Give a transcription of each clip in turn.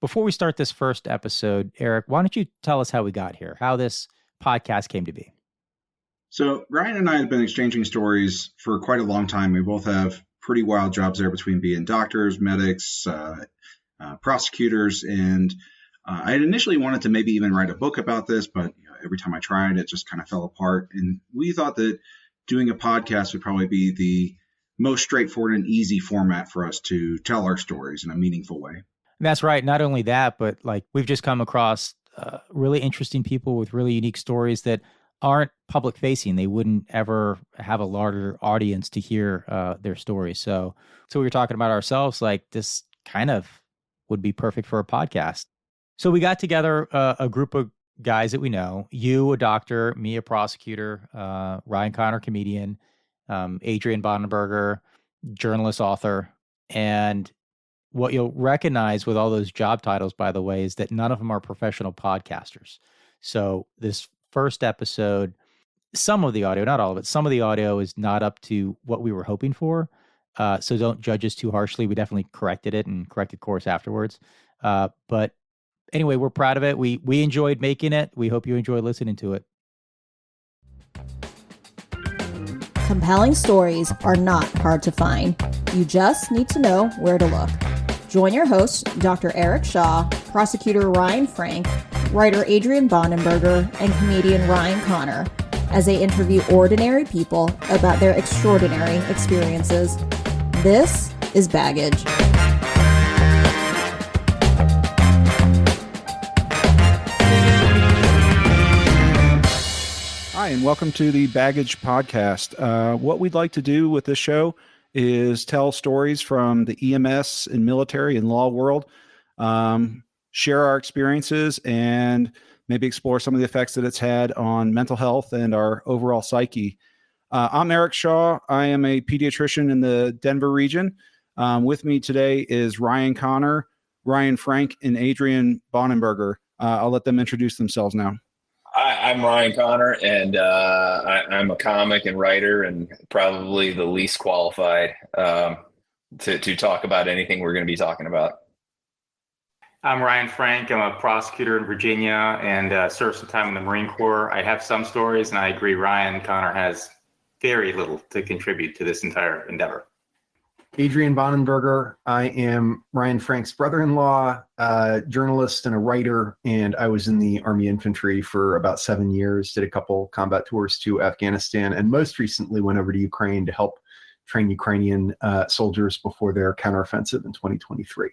Before we start this first episode, Eric, why don't you tell us how we got here, how this podcast came to be? So Ryan and I have been exchanging stories for quite a long time. We both have pretty wild jobs there between being doctors, medics, prosecutors, and I had initially wanted to maybe even write a book about this, but every time I tried, it just kind of fell apart. And we thought that doing a podcast would probably be the most straightforward and easy format for us to tell our stories in a meaningful way. That's right. Not only that, but like we've just come across really interesting people with really unique stories that aren't public facing. They wouldn't ever have a larger audience to hear their stories. So we were talking about ourselves, like this kind of would be perfect for a podcast. So we got together a group of guys that we know, you, a doctor, me, a prosecutor, Ryan Connor, comedian, Adrian Bonenberger, journalist, author. And what you'll recognize with all those job titles, by the way, is that none of them are professional podcasters. So this first episode, some of the audio, not all of it, some of the audio is not up to what we were hoping for. So don't judge us too harshly. We definitely corrected it and corrected course afterwards. But anyway, we're proud of it. We enjoyed making it. We hope you enjoy listening to it. Compelling stories are not hard to find. You just need to know where to look. Join your host, Dr. Eric Shaw, prosecutor Ryan Frank, writer Adrian Bonenberger, and comedian Ryan Connor as they interview ordinary people about their extraordinary experiences. This is Baggage. Hi, and welcome to the Baggage Podcast. What we'd like to do with this show is tell stories from the EMS and military and law world, share our experiences, and maybe explore some of the effects that it's had on mental health and our overall psyche. I'm Eric Shaw. I am a pediatrician in the Denver region. With me today is Ryan Connor, Ryan Frank, and Adrian Bonenberger. I'll let them introduce themselves now. I'm Ryan Connor, and I'm a comic and writer, and probably the least qualified to talk about anything we're going to be talking about. I'm Ryan Frank. I'm a prosecutor in Virginia and served some time in the Marine Corps. I have some stories, and I agree Ryan Connor has very little to contribute to this entire endeavor. Adrian Bonenberger. I am Ryan Frank's brother-in-law, journalist and a writer, and I was in the Army Infantry for about 7 years, did a couple combat tours to Afghanistan, and most recently went over to Ukraine to help train Ukrainian soldiers before their counteroffensive in 2023.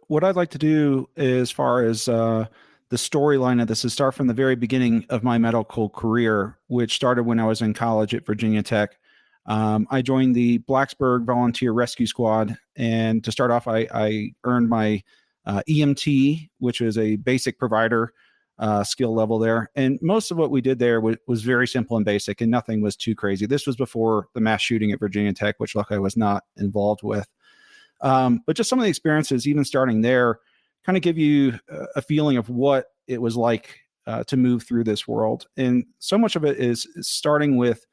What I'd like to do as far as the storyline of this is start from the very beginning of my medical career, which started when I was in college at Virginia Tech. I joined the Blacksburg Volunteer Rescue Squad, and to start off, I earned my EMT, which is a basic provider skill level there. And most of what we did there was very simple and basic, and nothing was too crazy. This was before the mass shooting at Virginia Tech, which luckily I was not involved with. But just some of the experiences, even starting there, kind of give you a feeling of what it was like to move through this world. And so much of it is starting with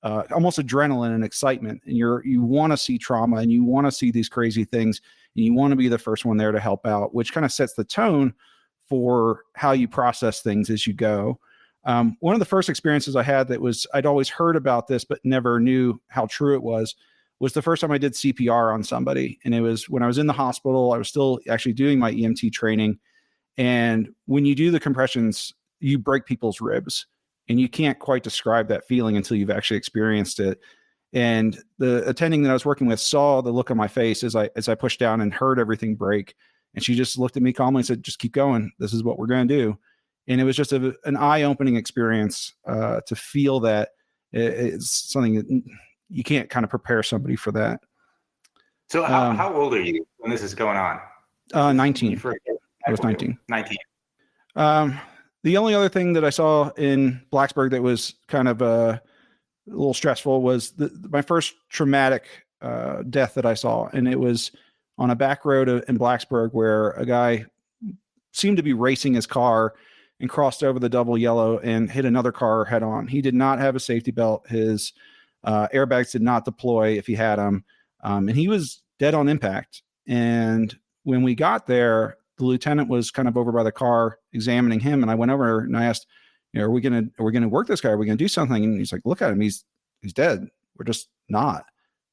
almost adrenaline and excitement, and you want to see trauma, and you want to see these crazy things, and you want to be the first one there to help out, which kind of sets the tone for how you process things as you go. One of the first experiences I had I'd always heard about this, but never knew how true it was the first time I did CPR on somebody. And it was when I was in the hospital. I was still actually doing my EMT training. And when you do the compressions, you break people's ribs. And you can't quite describe that feeling until you've actually experienced it. And the attending that I was working with saw the look on my face as I pushed down and heard everything break. And she just looked at me calmly and said, "Just keep going. This is what we're going to do." And it was just an eye-opening experience to feel that it's something that you can't kind of prepare somebody for that. So how old are you when this is going on? 19. I was 19. 19. The only other thing that I saw in Blacksburg that was kind of a little stressful was my first traumatic death that I saw. And it was on a back road in Blacksburg where a guy seemed to be racing his car and crossed over the double yellow and hit another car head on. He did not have a safety belt. His airbags did not deploy if he had them. And he was dead on impact. And when we got there, the lieutenant was kind of over by the car examining him. And I went over and I asked, are we going to work this guy? Are we going to do something? And he's like, look at him. He's dead. We're just not.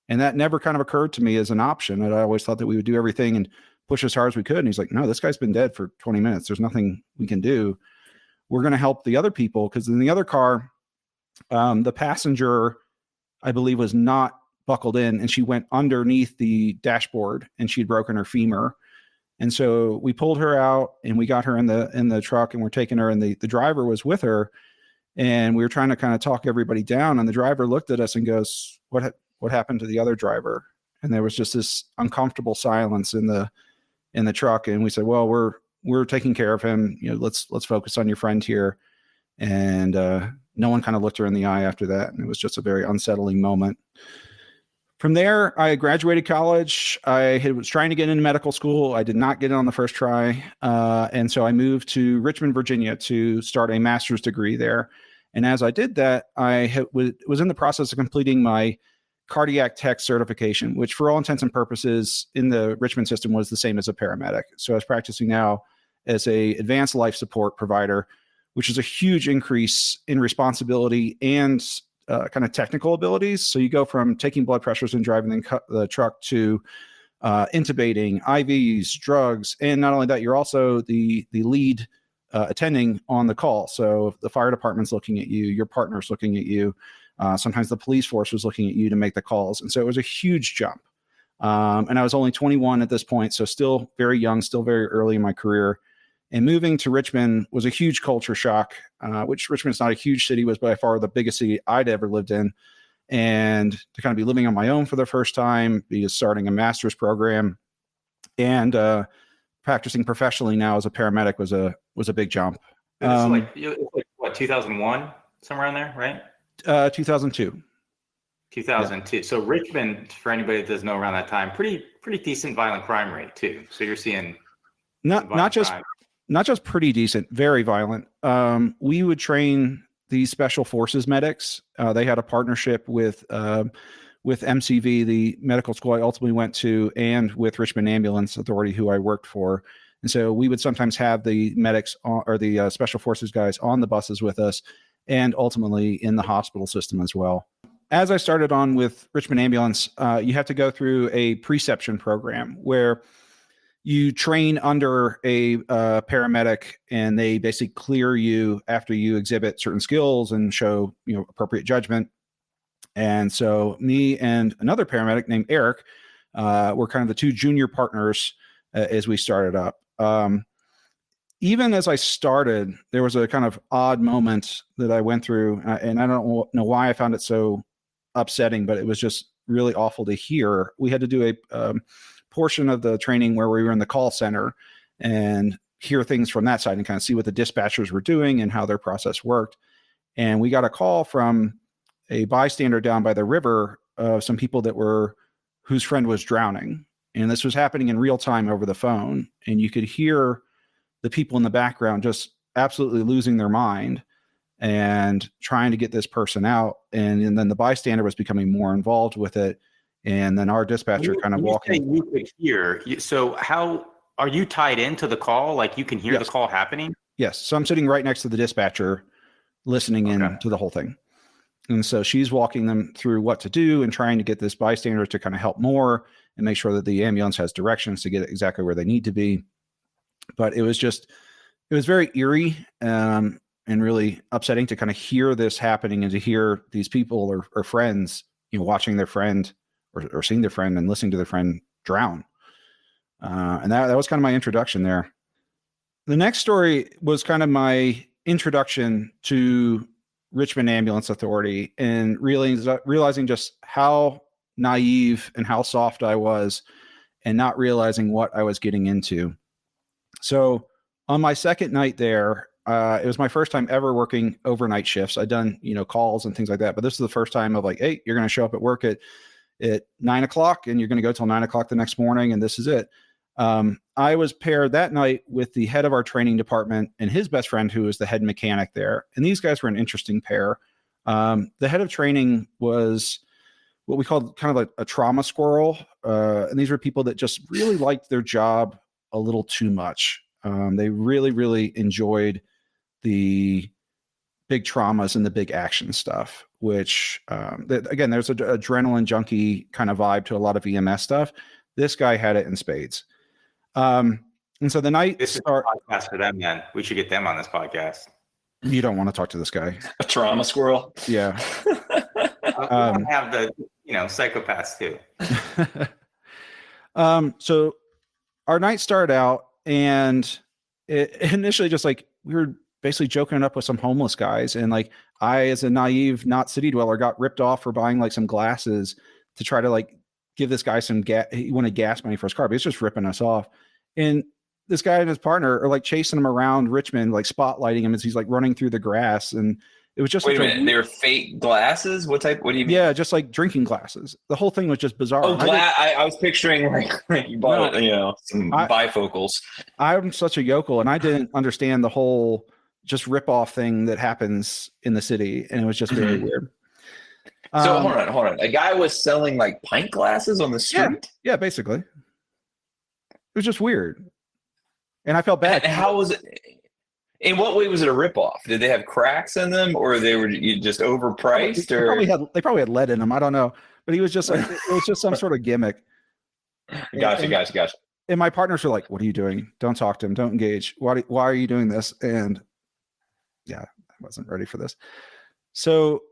And that never kind of occurred to me as an option. And I always thought that we would do everything and push as hard as we could. And he's like, no, this guy's been dead for 20 minutes. There's nothing we can do. We're going to help the other people. Because in the other car, the passenger, I believe, was not buckled in, and she went underneath the dashboard and she'd broken her femur. And so we pulled her out and we got her in the truck, and we're taking her, and the driver was with her, and we were trying to kind of talk everybody down. And the driver looked at us and goes, what happened to the other driver? And there was just this uncomfortable silence in the truck. And we said, well, we're taking care of him. Let's focus on your friend here. And no one kind of looked her in the eye after that. And it was just a very unsettling moment. From there, I graduated college. I was trying to get into medical school. I did not get in on the first try. And so I moved to Richmond, Virginia to start a master's degree there. And as I did that, I was in the process of completing my cardiac tech certification, which for all intents and purposes in the Richmond system was the same as a paramedic. So I was practicing now as a advanced life support provider, which is a huge increase in responsibility and kind of technical abilities. So you go from taking blood pressures and driving the truck to intubating, IVs, drugs. And not only that, you're also the lead attending on the call. So the fire department's looking at you, your partner's looking at you. Sometimes the police force was looking at you to make the calls. And so it was a huge jump. And I was only 21 at this point. So still very young, still very early in my career. And moving to Richmond was a huge culture shock, which Richmond's not a huge city, was by far the biggest city I'd ever lived in. And to kind of be living on my own for the first time, be starting a master's program, and practicing professionally now as a paramedic was a big jump. This is like what, 2001, somewhere around there, right? 2002. 2002. Yeah. So Richmond, for anybody that doesn't know, around that time, pretty decent violent crime rate too. So you're seeing not just pretty decent, very violent. We would train these special forces medics. They had a partnership with MCV, the medical school I ultimately went to, and with Richmond Ambulance Authority, who I worked for. And so we would sometimes have the medics or the special forces guys on the buses with us, and ultimately in the hospital system as well. As I started on with Richmond Ambulance, you have to go through a preception program where you train under a paramedic, and they basically clear you after you exhibit certain skills and show appropriate judgment. And so me and another paramedic named Eric were kind of the two junior partners as we started up. Even as I started, there was a kind of odd moment that I went through, and I don't know why I found it so upsetting, but it was just really awful to hear. We had to do a portion of the training where we were in the call center and hear things from that side and kind of see what the dispatchers were doing and how their process worked. And we got a call from a bystander down by the river of some people whose friend was drowning. And this was happening in real time over the phone. And you could hear the people in the background just absolutely losing their mind and trying to get this person out. And then the bystander was becoming more involved with it. And then our dispatcher kind of walking. You could hear. So how are you tied into the call? Like you can hear Yes. the call happening? Yes. So I'm sitting right next to the dispatcher, listening in to the whole thing. And so she's walking them through what to do and trying to get this bystander to kind of help more and make sure that the ambulance has directions to get exactly where they need to be. But it was very eerie and really upsetting to kind of hear this happening and to hear these people or friends, watching their friend or seeing their friend and listening to their friend drown. And that was kind of my introduction there. The next story was kind of my introduction to Richmond Ambulance Authority and realizing just how naive and how soft I was and not realizing what I was getting into. So on my second night there, it was my first time ever working overnight shifts. I'd done, calls and things like that, but this is the first time of like, hey, you're going to show up at work at 9:00 and you're going to go till 9:00 the next morning. And this is it. I was paired that night with the head of our training department and his best friend, who was the head mechanic there. And these guys were an interesting pair. The head of training was what we called kind of like a trauma squirrel. And these were people that just really liked their job a little too much. They really, really enjoyed the big traumas and the big action stuff, which again, there's an adrenaline junkie kind of vibe to a lot of EMS stuff. This guy had it in spades. And so the night This is a podcast for them, man. We should get them on this podcast. You don't want to talk to this guy. A trauma squirrel. Yeah. We have the psychopaths too. So our night started out, and it initially just like we were basically joking it up with some homeless guys, and like I, as a naive, not city dweller, got ripped off for buying like some glasses to try to like give this guy some gas. He wanted gas money for his car, but he's just ripping us off. And this guy and his partner are like chasing him around Richmond, like spotlighting him as he's like running through the grass. And it was just wait a minute. They were fake glasses. What do you mean? Yeah, just like drinking glasses. The whole thing was just bizarre. Oh, I was picturing like you bought some bifocals. I'm such a yokel, and I didn't understand the whole just rip off thing that happens in the city, and it was just very weird. So hold on. A guy was selling like pint glasses on the street. Yeah, basically. It was just weird. And I felt bad. And how was it? In what way was it a ripoff? Did they have cracks in them, or they were just overpriced? They probably had lead in them. I don't know. But he was just like, it was just some sort of gimmick. Gotcha. And my partners were like, "What are you doing? Don't talk to him. Don't engage. Why are you doing this?" And yeah, I wasn't ready for this. So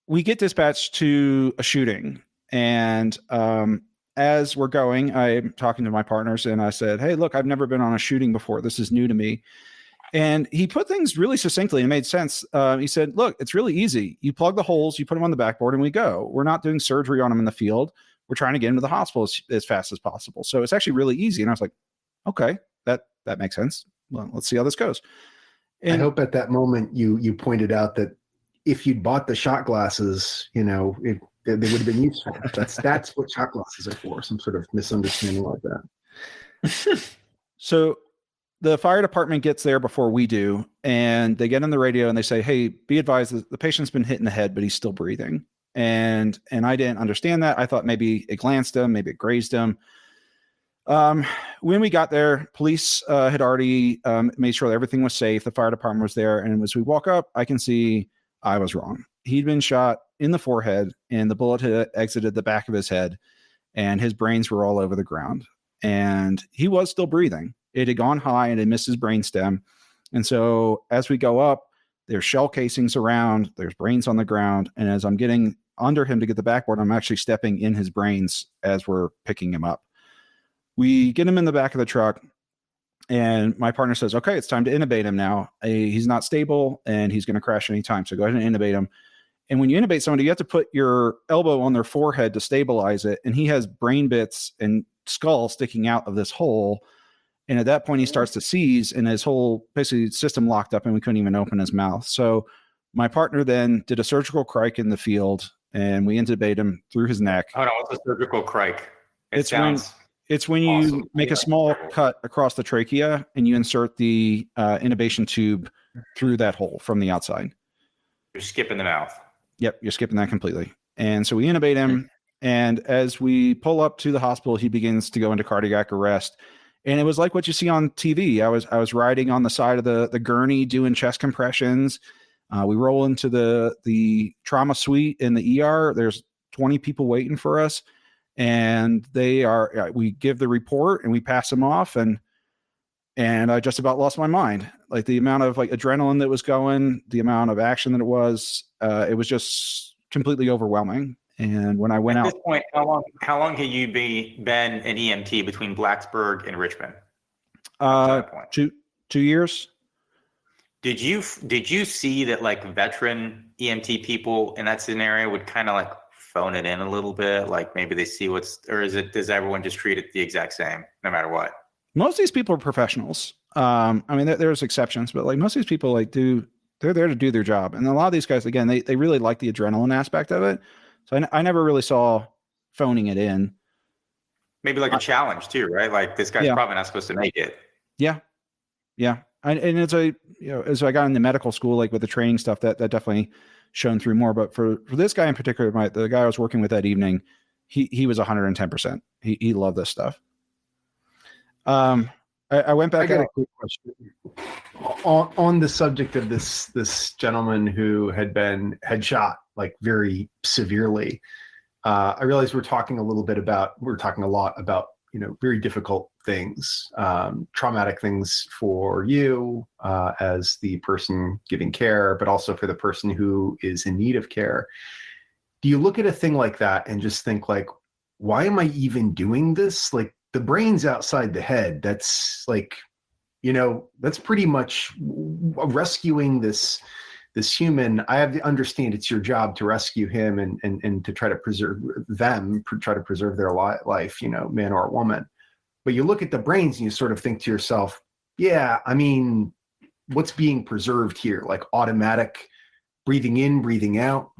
we get dispatched to a shooting, and as we're going, I'm talking to my partners, and I said, "Hey, look, I've never been on a shooting before. This is new to me." And he put things really succinctly and it made sense. He said, "Look, it's really easy. You plug the holes, you put them on the backboard, and we go. We're not doing surgery on them in the field. We're trying to get into the hospital as fast as possible. So it's actually really easy." And I was like, "Okay, that makes sense. Well, let's see how this goes." And I hope at that moment you pointed out that if you'd bought the shot glasses, they would have been useful. That's what shot glasses are for. Some sort of misunderstanding like that. So the fire department gets there before we do, and they get on the radio and they say, "Hey, be advised that the patient's been hit in the head, but he's still breathing." And I didn't understand that. I thought maybe it glanced him, maybe it grazed him. When we got there, police had already made sure that everything was safe. The fire department was there. And as we walk up, I can see I was wrong. He'd been shot in the forehead, and the bullet had exited the back of his head, and his brains were all over the ground. And he was still breathing. It had gone high and it missed his brainstem. And so as we go up, there's shell casings around, there's brains on the ground. And as I'm getting under him to get the backboard, I'm actually stepping in his brains as we're picking him up. We get him in the back of the truck, and my partner says, "Okay, it's time to intubate him now. He's not stable and he's going to crash anytime. So go ahead and intubate him." And when you intubate somebody, you have to put your elbow on their forehead to stabilize it. And he has brain bits and skull sticking out of this hole. And at that point, he starts to seize, and his whole basically system locked up, and we couldn't even open his mouth. So my partner then did a surgical crike in the field, and we intubated him through his neck. Hold on, what's a surgical crike? It's when you awesome. make a small cut across the trachea, and you insert the intubation tube through that hole from the outside. You're skipping the mouth. Yep, you're skipping that completely. And so we intubate him, and as we pull up to the hospital, he begins to go into cardiac arrest. And it was like what you see on TV. I was riding on the side of the gurney doing chest compressions. We roll into the trauma suite in the ER. There's 20 people waiting for us, and we give the report and we pass them off, and I just about lost my mind. Like the amount of like adrenaline that was going, the amount of action that it was just completely overwhelming. And when I went out, at this point, how long had you been an EMT between Blacksburg and Richmond? 2 years. Did you see that like veteran EMT people in that scenario would kind of like phone it in a little bit? Like maybe they see does everyone just treat it the exact same no matter what? Most of these people are professionals. I mean, there's exceptions, but like most of these people they're there to do their job. And a lot of these guys, again, they really like the adrenaline aspect of it. So I never really saw phoning it in. Maybe like a challenge too, right? Like this guy's probably not supposed to make it. Yeah. And it's as I got into medical school, like with the training stuff, that definitely shone through more. But for this guy in particular, the guy I was working with that evening, he was 110%. He loved this stuff. I went I back got out. a quick question on the subject of this gentleman who had been headshot like very severely. I realize we're talking a lot about very difficult things, traumatic things for you as the person giving care, but also for the person who is in need of care. Do you look at a thing like that and just think like, why am I even doing this? Like the brain's outside the head. That's like, that's pretty much rescuing this human. I have to understand it's your job to rescue him and to try to preserve them, try to preserve their life, man or woman. But you look at the brains and you sort of think to yourself, yeah, I mean, what's being preserved here? Like automatic breathing in, breathing out.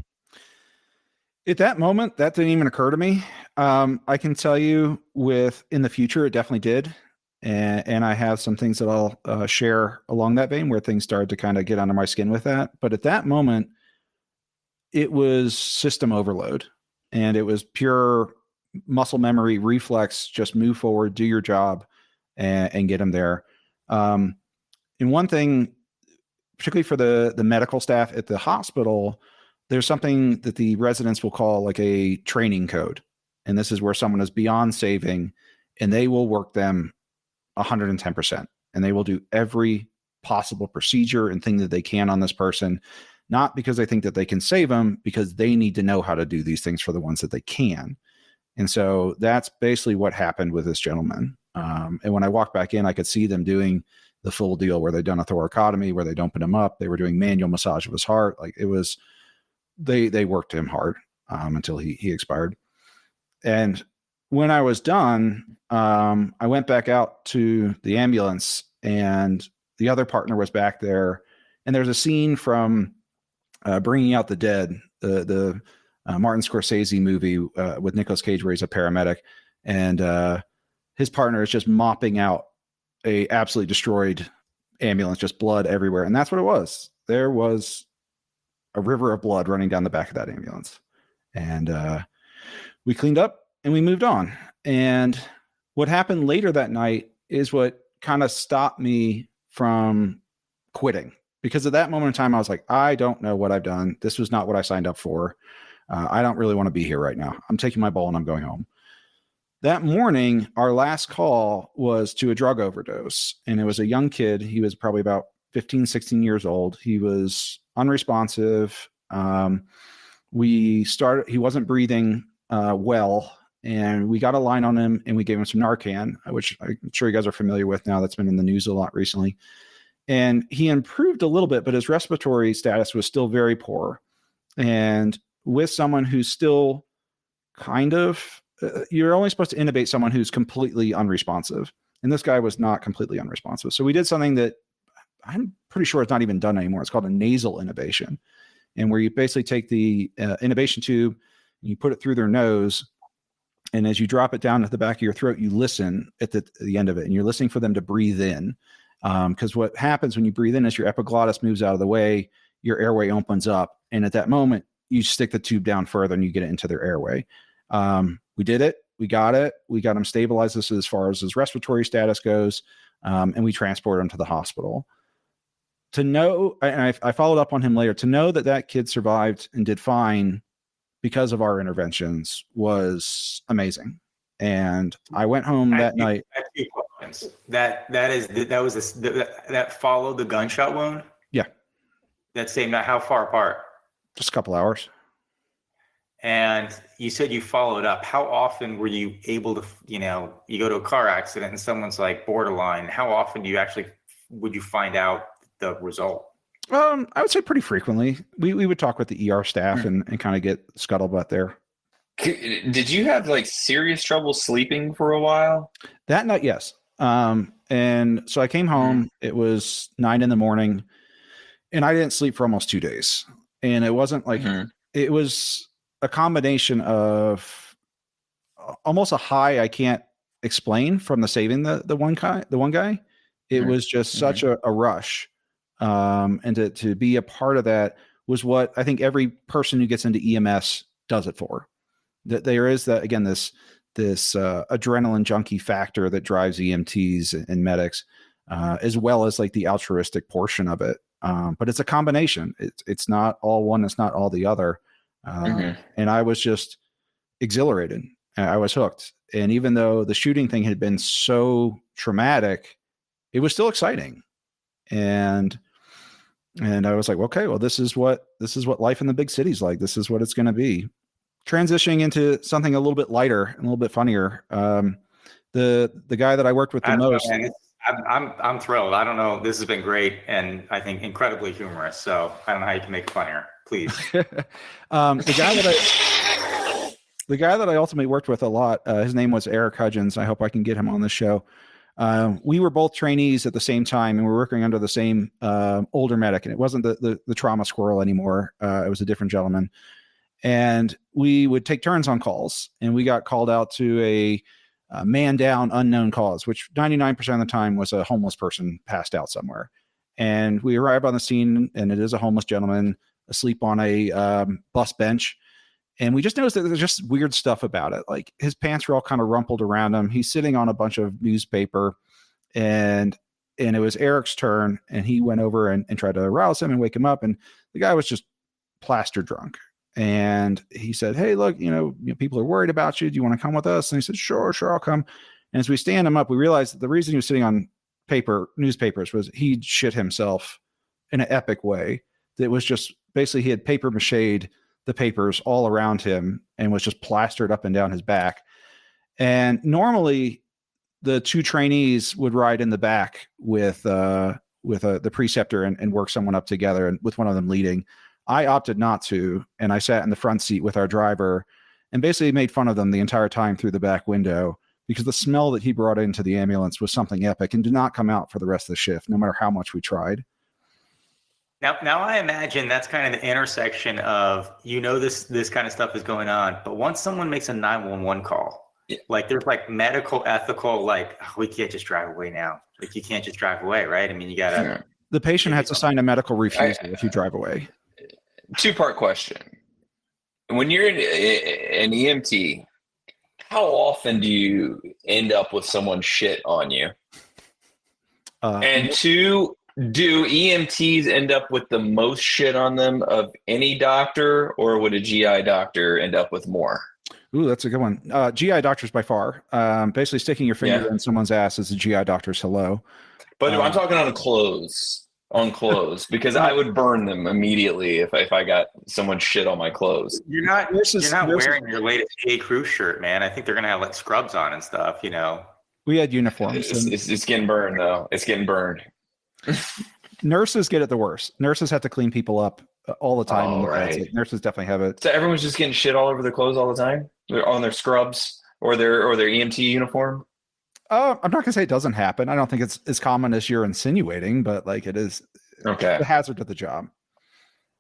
At that moment, that didn't even occur to me. I can tell you in the future, it definitely did. And I have some things that I'll share along that vein where things started to kind of get under my skin with that. But at that moment, it was system overload and it was pure muscle memory, reflex, just move forward, do your job and get them there. And one thing, particularly for the medical staff at the hospital, there's something that the residents will call like a training code. And this is where someone is beyond saving and they will work them 110%. And they will do every possible procedure and thing that they can on this person, not because they think that they can save them, because they need to know how to do these things for the ones that they can. And so that's basically what happened with this gentleman. And when I walked back in, I could see them doing the full deal where they'd done a thoracotomy, where they'd opened him up. They were doing manual massage of his heart. Like it was, they worked him hard until he expired. And when I was done, I went back out to the ambulance and the other partner was back there. And there's a scene from Bringing Out the Dead, the Martin Scorsese movie with Nicolas Cage where he's a paramedic. And his partner is just mopping out a absolutely destroyed ambulance, just blood everywhere. And that's what it was. There was a river of blood running down the back of that ambulance. And we cleaned up and we moved on. And what happened later that night is what kind of stopped me from quitting. Because at that moment in time, I was like, I don't know what I've done. This was not what I signed up for. I don't really want to be here right now. I'm taking my ball and I'm going home. That morning, our last call was to a drug overdose. And it was a young kid. He was probably about 15, 16 years old. He was unresponsive. He wasn't breathing well. And we got a line on him and we gave him some Narcan, which I'm sure you guys are familiar with now. That's been in the news a lot recently. And he improved a little bit, but his respiratory status was still very poor. And with someone who's still kind of, you're only supposed to intubate someone who's completely unresponsive. And this guy was not completely unresponsive. So we did something that I'm pretty sure it's not even done anymore. It's called a nasal intubation. And where you basically take the intubation tube, and you put it through their nose. And as you drop it down at the back of your throat, you listen at the end of it. And you're listening for them to breathe in. Because what happens when you breathe in is your epiglottis moves out of the way, your airway opens up. And at that moment, you stick the tube down further and you get it into their airway. We did it. We got him stabilized as far as his respiratory status goes. And we transported him to the hospital. To know, and I followed up on him later, to know that kid survived and did fine because of our interventions was amazing. And I went home that night. That followed the gunshot wound? Yeah. That same night, how far apart? Just a couple hours. And you said you followed up. How often were you able to, you go to a car accident and someone's like borderline, how often would you find out the result? I would say pretty frequently. We would talk with the ER staff and kind of get scuttlebutt there. Did you have like serious trouble sleeping for a while? That night, yes. And so I came home. It was 9 a.m. and I didn't sleep for almost 2 days. And it wasn't like it was a combination of almost a high I can't explain from the saving the one guy. It was just such a rush. And to be a part of that was what I think every person who gets into EMS does it for. That there is that, again, this adrenaline junkie factor that drives EMTs and medics, as well as like the altruistic portion of it. But it's a combination. It's not all one. It's not all the other. And I was just exhilarated. I was hooked. And even though the shooting thing had been so traumatic, it was still exciting. And I was like, okay, well, this is what life in the big city's like. This is what it's going to be. Transitioning into something a little bit lighter and a little bit funnier. The guy that I worked with the most. I'm thrilled. I don't know. This has been great, and I think incredibly humorous. So I don't know how you can make it funnier. Please. The guy that I ultimately worked with a lot. His name was Eric Hudgens. I hope I can get him on the show. We were both trainees at the same time, and we were working under the same older medic, and it wasn't the trauma squirrel anymore. It was a different gentleman, and we would take turns on calls, and we got called out to a man down unknown cause, which 99% of the time was a homeless person passed out somewhere. And we arrive on the scene, and it is a homeless gentleman asleep on a bus bench. And we just noticed that there's just weird stuff about it. Like his pants were all kind of rumpled around him. He's sitting on a bunch of newspaper, and it was Eric's turn, and he went over and tried to arouse him and wake him up. And the guy was just plaster drunk. And he said, hey, look, people are worried about you. Do you want to come with us? And he said, sure, I'll come. And as we stand him up, we realized that the reason he was sitting on newspapers was he'd shit himself in an epic way. That was just basically he had paper machéd the papers all around him and was just plastered up and down his back. And normally the two trainees would ride in the back with the preceptor and work someone up together, and with one of them leading. I opted not to, and I sat in the front seat with our driver and basically made fun of them the entire time through the back window, because the smell that he brought into the ambulance was something epic and did not come out for the rest of the shift, no matter how much we tried. Now I imagine that's kind of the intersection of, this kind of stuff is going on, but once someone makes a 911 call, like there's like medical, ethical, like, oh, we can't just drive away now. Like you can't just drive away, right? I mean, you gotta. The patient has to sign a medical refusal if you drive away. Two-part question. When you're an EMT, how often do you end up with someone shit on you? And two, do EMTs end up with the most shit on them of any doctor, or would a GI doctor end up with more? Ooh, that's a good one. GI doctors by far. Basically sticking your finger in someone's ass is a GI doctor's hello. But I'm talking on clothes. Because I would burn them immediately if I got someone shit on my clothes. You're not wearing your latest J. Crew shirt, man. I think they're gonna have like scrubs on and stuff. We had uniforms. It's getting burned though. It's getting burned. Nurses get it the worst. Nurses have to clean people up all the time. Oh, right. Nurses definitely have it. So everyone's just getting shit all over their clothes all the time. They're on their scrubs or their EMT uniform. I'm not gonna say it doesn't happen. I don't think it's as common as you're insinuating, but like it is. Okay. The hazard of the job.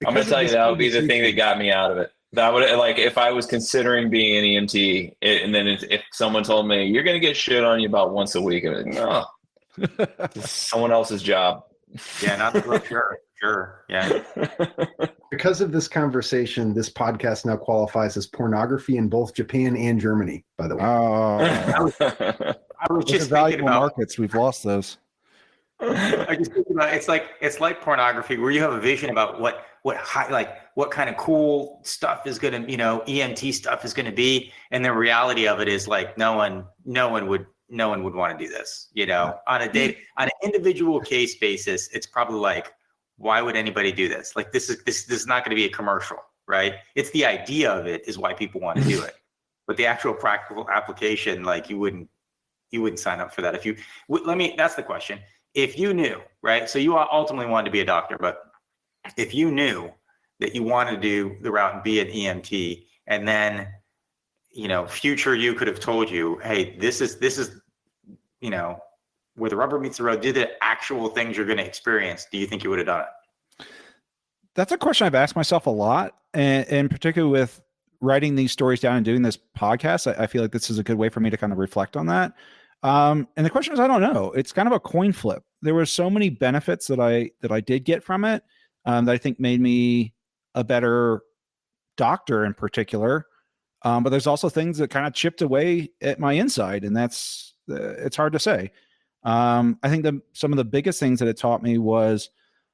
I'm gonna tell you that would be the thing that got me out of it. That would, like, if I was considering being an EMT, and then if someone told me you're gonna get shit on you about once a week, I'd be like, no, it's someone else's job. Yeah, not the sure. Yeah. Because of this conversation, this podcast now qualifies as pornography in both Japan and Germany, by the way. Oh. I was just valuable markets. We've lost those. I just think about it's like pornography, where you have a vision about what kind of cool stuff is gonna, EMT stuff is gonna be, and the reality of it is like no one would want to do this. On an individual case basis, it's probably like, why would anybody do this? Like this is not going to be a commercial, right? It's the idea of it is why people want to do it, but the actual practical application, like you wouldn't sign up for that. That's the question. If you knew, right? So you ultimately wanted to be a doctor, but if you knew that you wanted to do the route and be an EMT, and then, future you could have told you, hey, this is, where the rubber meets the road, do the actual things you're going to experience, do you think you would have done it? That's a question I've asked myself a lot, and particularly with writing these stories down and doing this podcast, I feel like this is a good way for me to kind of reflect on that. And the question is, I don't know. It's kind of a coin flip. There were so many benefits that I did get from it, that I think made me a better doctor in particular. But there's also things that kind of chipped away at my inside, and it's hard to say. I think some of the biggest things that it taught me was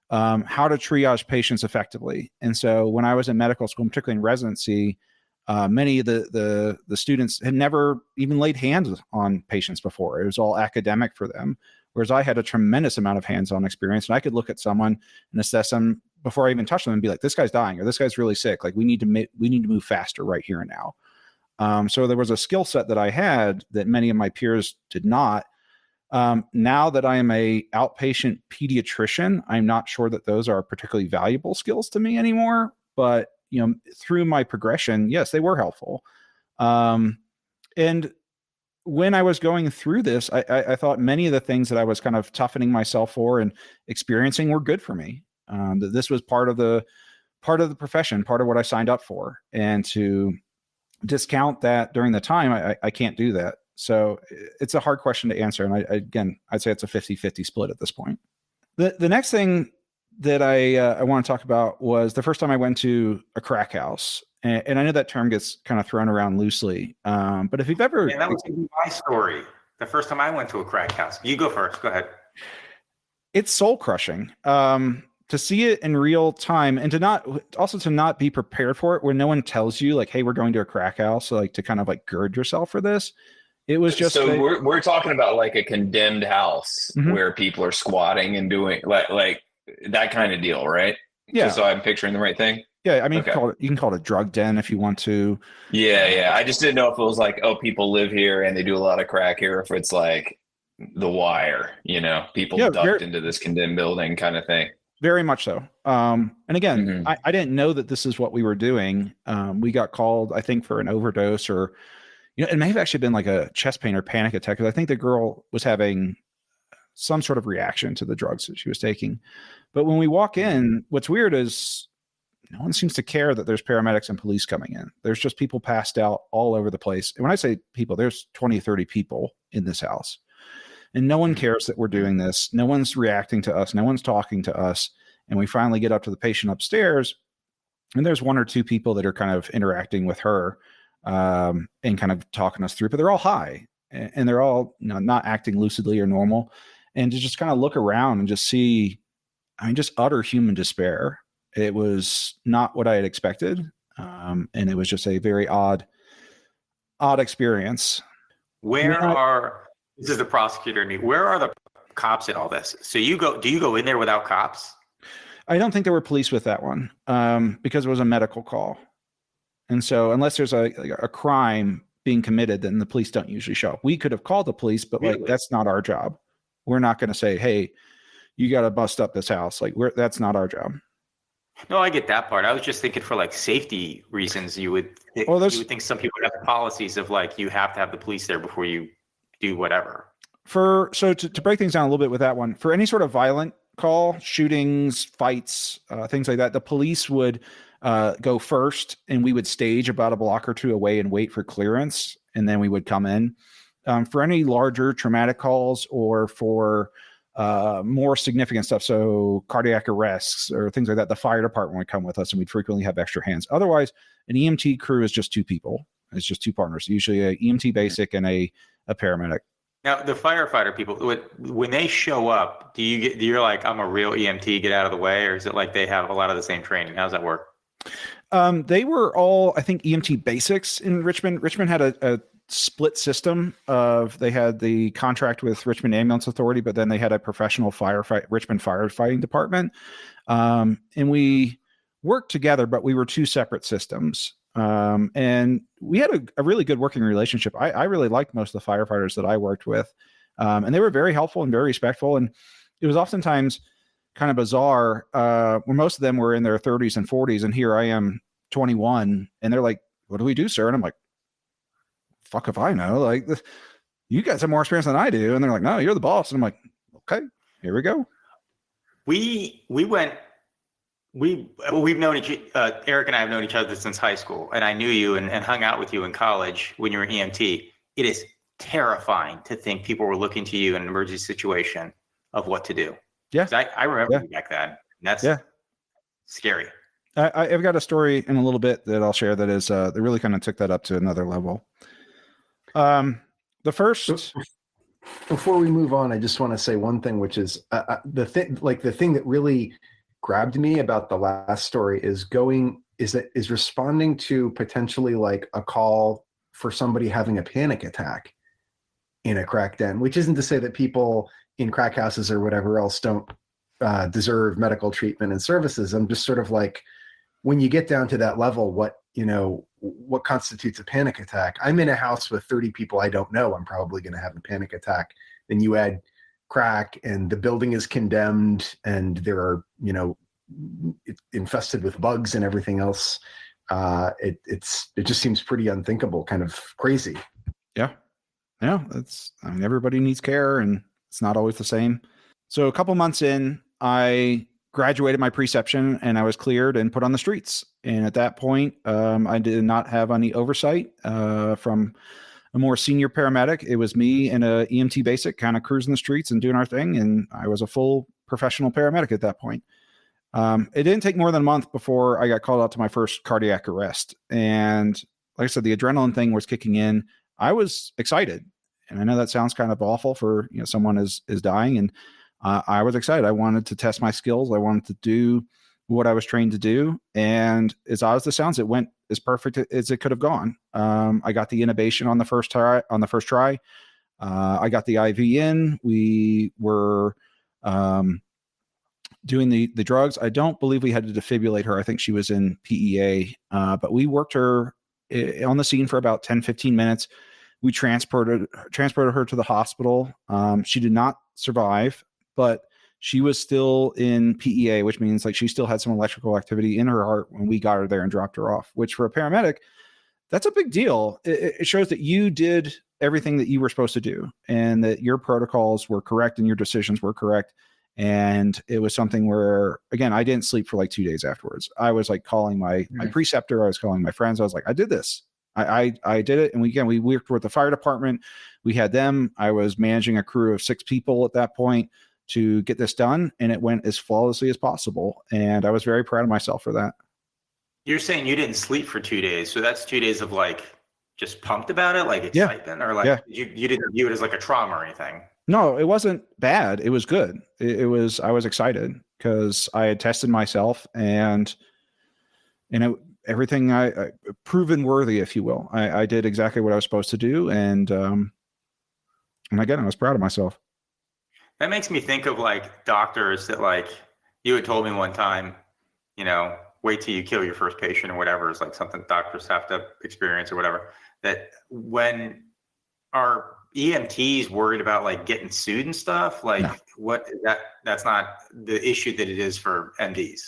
how to triage patients effectively. And so when I was in medical school, particularly in residency, many of the students had never even laid hands on patients before. It was all academic for them. Whereas I had a tremendous amount of hands-on experience, and I could look at someone and assess them before I even touch them and be like, this guy's dying, or this guy's really sick. Like we need to move faster right here and now. So there was a skill set that I had that many of my peers did not. Now that I am a outpatient pediatrician, I'm not sure that those are particularly valuable skills to me anymore, but through my progression, yes, they were helpful. And when I was going through this, I thought many of the things that I was kind of toughening myself for and experiencing were good for me. That this was part of the profession, part of what I signed up for, and to discount that during the time, I can't do that. So it's a hard question to answer. And I'd say it's a 50-50 split at this point. The next thing that I want to talk about was the first time I went to a crack house. And I know that term gets kind of thrown around loosely. But if you've ever... Yeah, that was my story. The first time I went to a crack house. You go first. Go ahead. It's soul crushing. To see it in real time, and to not be prepared for it, where no one tells you like, hey, we're going to a crack house. So like to kind of like gird yourself for this. It was just... So we're talking about like a condemned house where people are squatting and doing like that kind of deal, right? Yeah. Just so I'm picturing the right thing. Yeah, I mean, you can call it a drug den if you want to. Yeah. I just didn't know if it was like, oh, people live here and they do a lot of crack here, or if it's like The Wire, people ducked into this condemned building kind of thing. Very much so. And again, I didn't know that this is what we were doing. We got called, I think, for an overdose, or it may have actually been like a chest pain or panic attack, because I think the girl was having some sort of reaction to the drugs that she was taking. But when we walk in, what's weird is no one seems to care that there's paramedics and police coming in. There's just people passed out all over the place. And when I say people, there's 20, 30 people in this house. And no one cares that we're doing this. No one's reacting to us. No one's talking to us. And we finally get up to the patient upstairs, and there's one or two people that are kind of interacting with her and kind of talking us through, but they're all high and they're all not acting lucidly or normal. And to just kind of look around and just see, just utter human despair. It was not what I had expected. And it was just a very odd experience. This is the prosecutor in me. Where are the cops in all this? So do you go in there without cops? I don't think there were police with that one because it was a medical call. And so unless there's a crime being committed, then the police don't usually show up. We could have called the police, but that's not our job. We're not going to say, hey, you got to bust up this house. That's not our job. No, I get that part. I was just thinking for like safety reasons, you would think some people have policies of like, you have to have the police there before you do whatever. To break things down a little bit with that one, for any sort of violent call, shootings, fights, things like that, the police would go first, and we would stage about a block or two away and wait for clearance, and then we would come in. For any larger traumatic calls or for more significant stuff, so cardiac arrests or things like that, the fire department would come with us, and we'd frequently have extra hands. Otherwise, an EMT crew is just two people. It's just two partners, usually a EMT basic and a paramedic. Now, the firefighter people, when they show up, you're like, I'm a real EMT, get out of the way, or is it like they have a lot of the same training? How does that work? They were all, I think, EMT basics in Richmond. Richmond had a split system of, they had the contract with Richmond Ambulance Authority, but then they had a professional Richmond firefighting department. And we worked together, but we were two separate systems. And we had a really good working relationship. I really liked most of the firefighters that I worked with. And they were very helpful and very respectful. And it was oftentimes kind of bizarre, where most of them were in their 30s and 40s. And here I am 21, and they're like, what do we do, sir? And I'm like, fuck if I know, like, you guys have more experience than I do. And they're like, no, you're the boss. And I'm like, okay, here we go. We've known Eric and I have known each other since high school, and I knew you and hung out with you in college when you were EMT. It is terrifying to think people were looking to you in an emergency situation of what to do. Yeah. I remember you back then. And that's scary. I've got a story in a little bit that I'll share that is that really kind of took that up to another level. The first. Before we move on, I just want to say one thing, which is the thing that really grabbed me about the last story is responding to potentially like a call for somebody having a panic attack in a crack den, which isn't to say that people in crack houses or whatever else don't deserve medical treatment and services. I'm just sort of like, when you get down to that level, what constitutes a panic attack? I'm in a house with 30 people I don't know. I'm probably going to have a panic attack. Then you add crack and the building is condemned and there are, it's infested with bugs and everything else. It just seems pretty unthinkable, kind of crazy. Yeah. Everybody needs care and it's not always the same. So a couple months in, I graduated my preception and I was cleared and put on the streets. And at that point, I did not have any oversight from a more senior paramedic. It was me and a EMT basic kind of cruising the streets and doing our thing. And I was a full professional paramedic at that point. It didn't take more than a month before I got called out to my first cardiac arrest. And like I said, the adrenaline thing was kicking in. I was excited. And I know that sounds kind of awful for, someone is dying. And I was excited. I wanted to test my skills. I wanted to do what I was trained to do. And as odd as it sounds, it went as perfect as it could have gone. I got the intubation on the first try. I got the IV in. We were doing the drugs. I don't believe we had to defibrillate her. I think she was in PEA, but we worked her on the scene for about 10, 15 minutes. We transported her to the hospital. She did not survive, but she was still in PEA, which means like she still had some electrical activity in her heart when we got her there and dropped her off, which for a paramedic, that's a big deal. It shows that you did everything that you were supposed to do and that your protocols were correct and your decisions were correct. And it was something where, again, I didn't sleep for like 2 days afterwards. I was like calling my preceptor. I was calling my friends. I was like, I did this. I did it. And we worked with the fire department. We had them. I was managing a crew of 6 people at that point to get this done. And it went as flawlessly as possible. And I was very proud of myself for that. You're saying you didn't sleep for 2 days. So that's 2 days of like just pumped about it, like excitement, or like you didn't view it as like a trauma or anything. No, it wasn't bad. It was good. I was excited because I had tested myself and everything I proven worthy, if you will. I did exactly what I was supposed to do. And again, I was proud of myself. That makes me think of like doctors that like you had told me one time, wait till you kill your first patient or whatever is like something doctors have to experience or whatever, that when our EMTs worried about like getting sued and stuff, like no. That's not the issue that it is for MDs.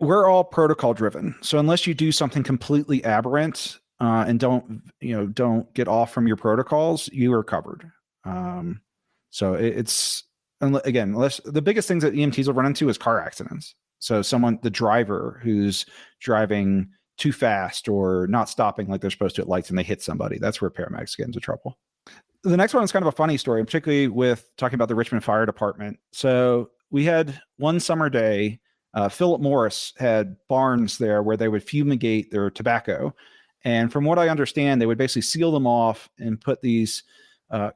We're all protocol driven. So unless you do something completely aberrant and don't get off from your protocols, you are covered. So it's, again, the biggest things that EMTs will run into is car accidents. So the driver who's driving too fast or not stopping like they're supposed to at lights and they hit somebody, that's where paramedics get into trouble. The next one is kind of a funny story, particularly with talking about the Richmond Fire Department. So we had one summer day, Philip Morris had barns there where they would fumigate their tobacco. And from what I understand, they would basically seal them off and put these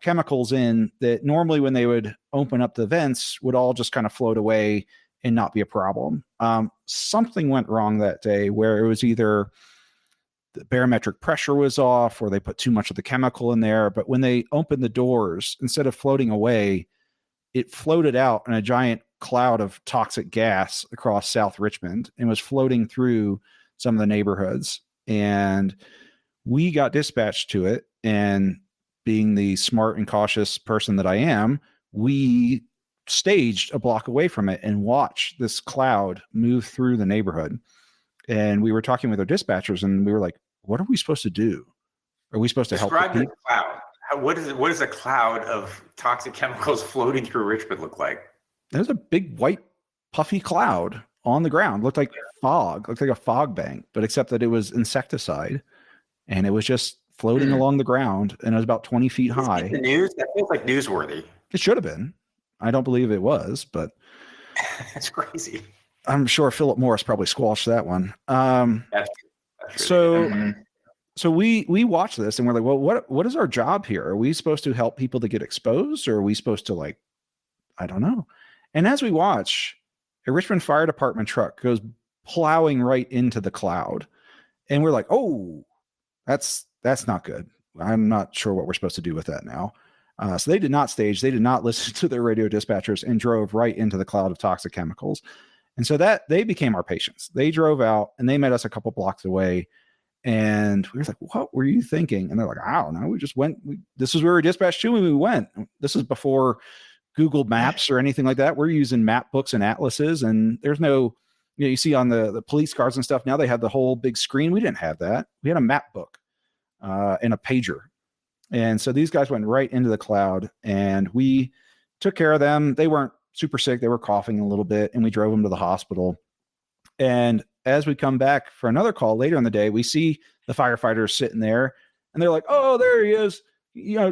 chemicals in that normally when they would open up the vents would all just kind of float away and not be a problem. Something went wrong that day where it was either the barometric pressure was off or they put too much of the chemical in there. But when they opened the doors, instead of floating away, it floated out in a giant cloud of toxic gas across South Richmond and was floating through some of the neighborhoods. And we got dispatched to it. And being the smart and cautious person that I am, we staged a block away from it and watched this cloud move through the neighborhood. And we were talking with our dispatchers and we were like, what are we supposed to do? Are we supposed to help the people? Cloud. What does a cloud of toxic chemicals floating through Richmond look like? There's a big white puffy cloud on the ground. Looked like fog, looked like a fog bank, but except that it was insecticide and it was just floating along the ground and it was about 20 feet high. The news? That feels like newsworthy. It should have been. I don't believe it was, but that's crazy. I'm sure Philip Morris probably squashed that one. That's true. So we watch this and we're like, well, what is our job here? Are we supposed to help people to get exposed, or are we supposed to, like, I don't know. And as we watch, a Richmond Fire Department truck goes plowing right into the cloud, and we're like, oh, that's not good. I'm not sure what we're supposed to do with that now. So they did not stage. They did not listen to their radio dispatchers and drove right into the cloud of toxic chemicals. And so that they became our patients. They drove out and they met us a couple blocks away. And we were like, what were you thinking? And they're like, I don't know. We just went. This is where we dispatched to when we went. This is before Google Maps or anything like that. We're using map books and atlases. And there's no, you see on the police cars and stuff, now they have the whole big screen. We didn't have that. We had a map book and a pager. And so these guys went right into the cloud, and we took care of them. They weren't super sick. They were coughing a little bit, and we drove them to the hospital. And as we come back for another call later in the day, we see the firefighters sitting there, and they're like, oh, there he is.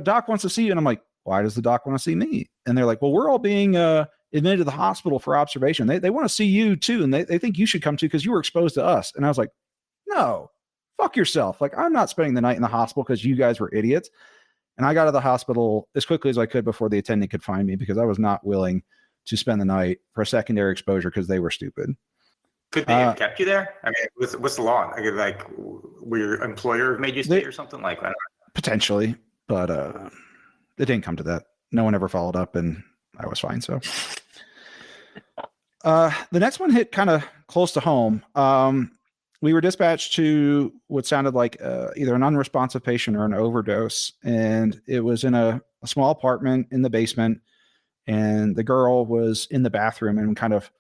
Doc wants to see you. And I'm like, why does the doc want to see me? And they're like, well, we're all being admitted to the hospital for observation. They want to see you too. And they think you should come too, because you were exposed to us. And I was like, no, fuck yourself. Like, I'm not spending the night in the hospital because you guys were idiots. And I got to the hospital as quickly as I could before the attendant could find me, because I was not willing to spend the night for a secondary exposure because they were stupid. Could they have kept you there? I mean, what's the law? Like, will your employer made you stay or something like that? Potentially, but it didn't come to that. No one ever followed up, and I was fine. So the next one hit kind of close to home. We were dispatched to what sounded like either an unresponsive patient or an overdose, and it was in a small apartment in the basement, and the girl was in the bathroom and kind of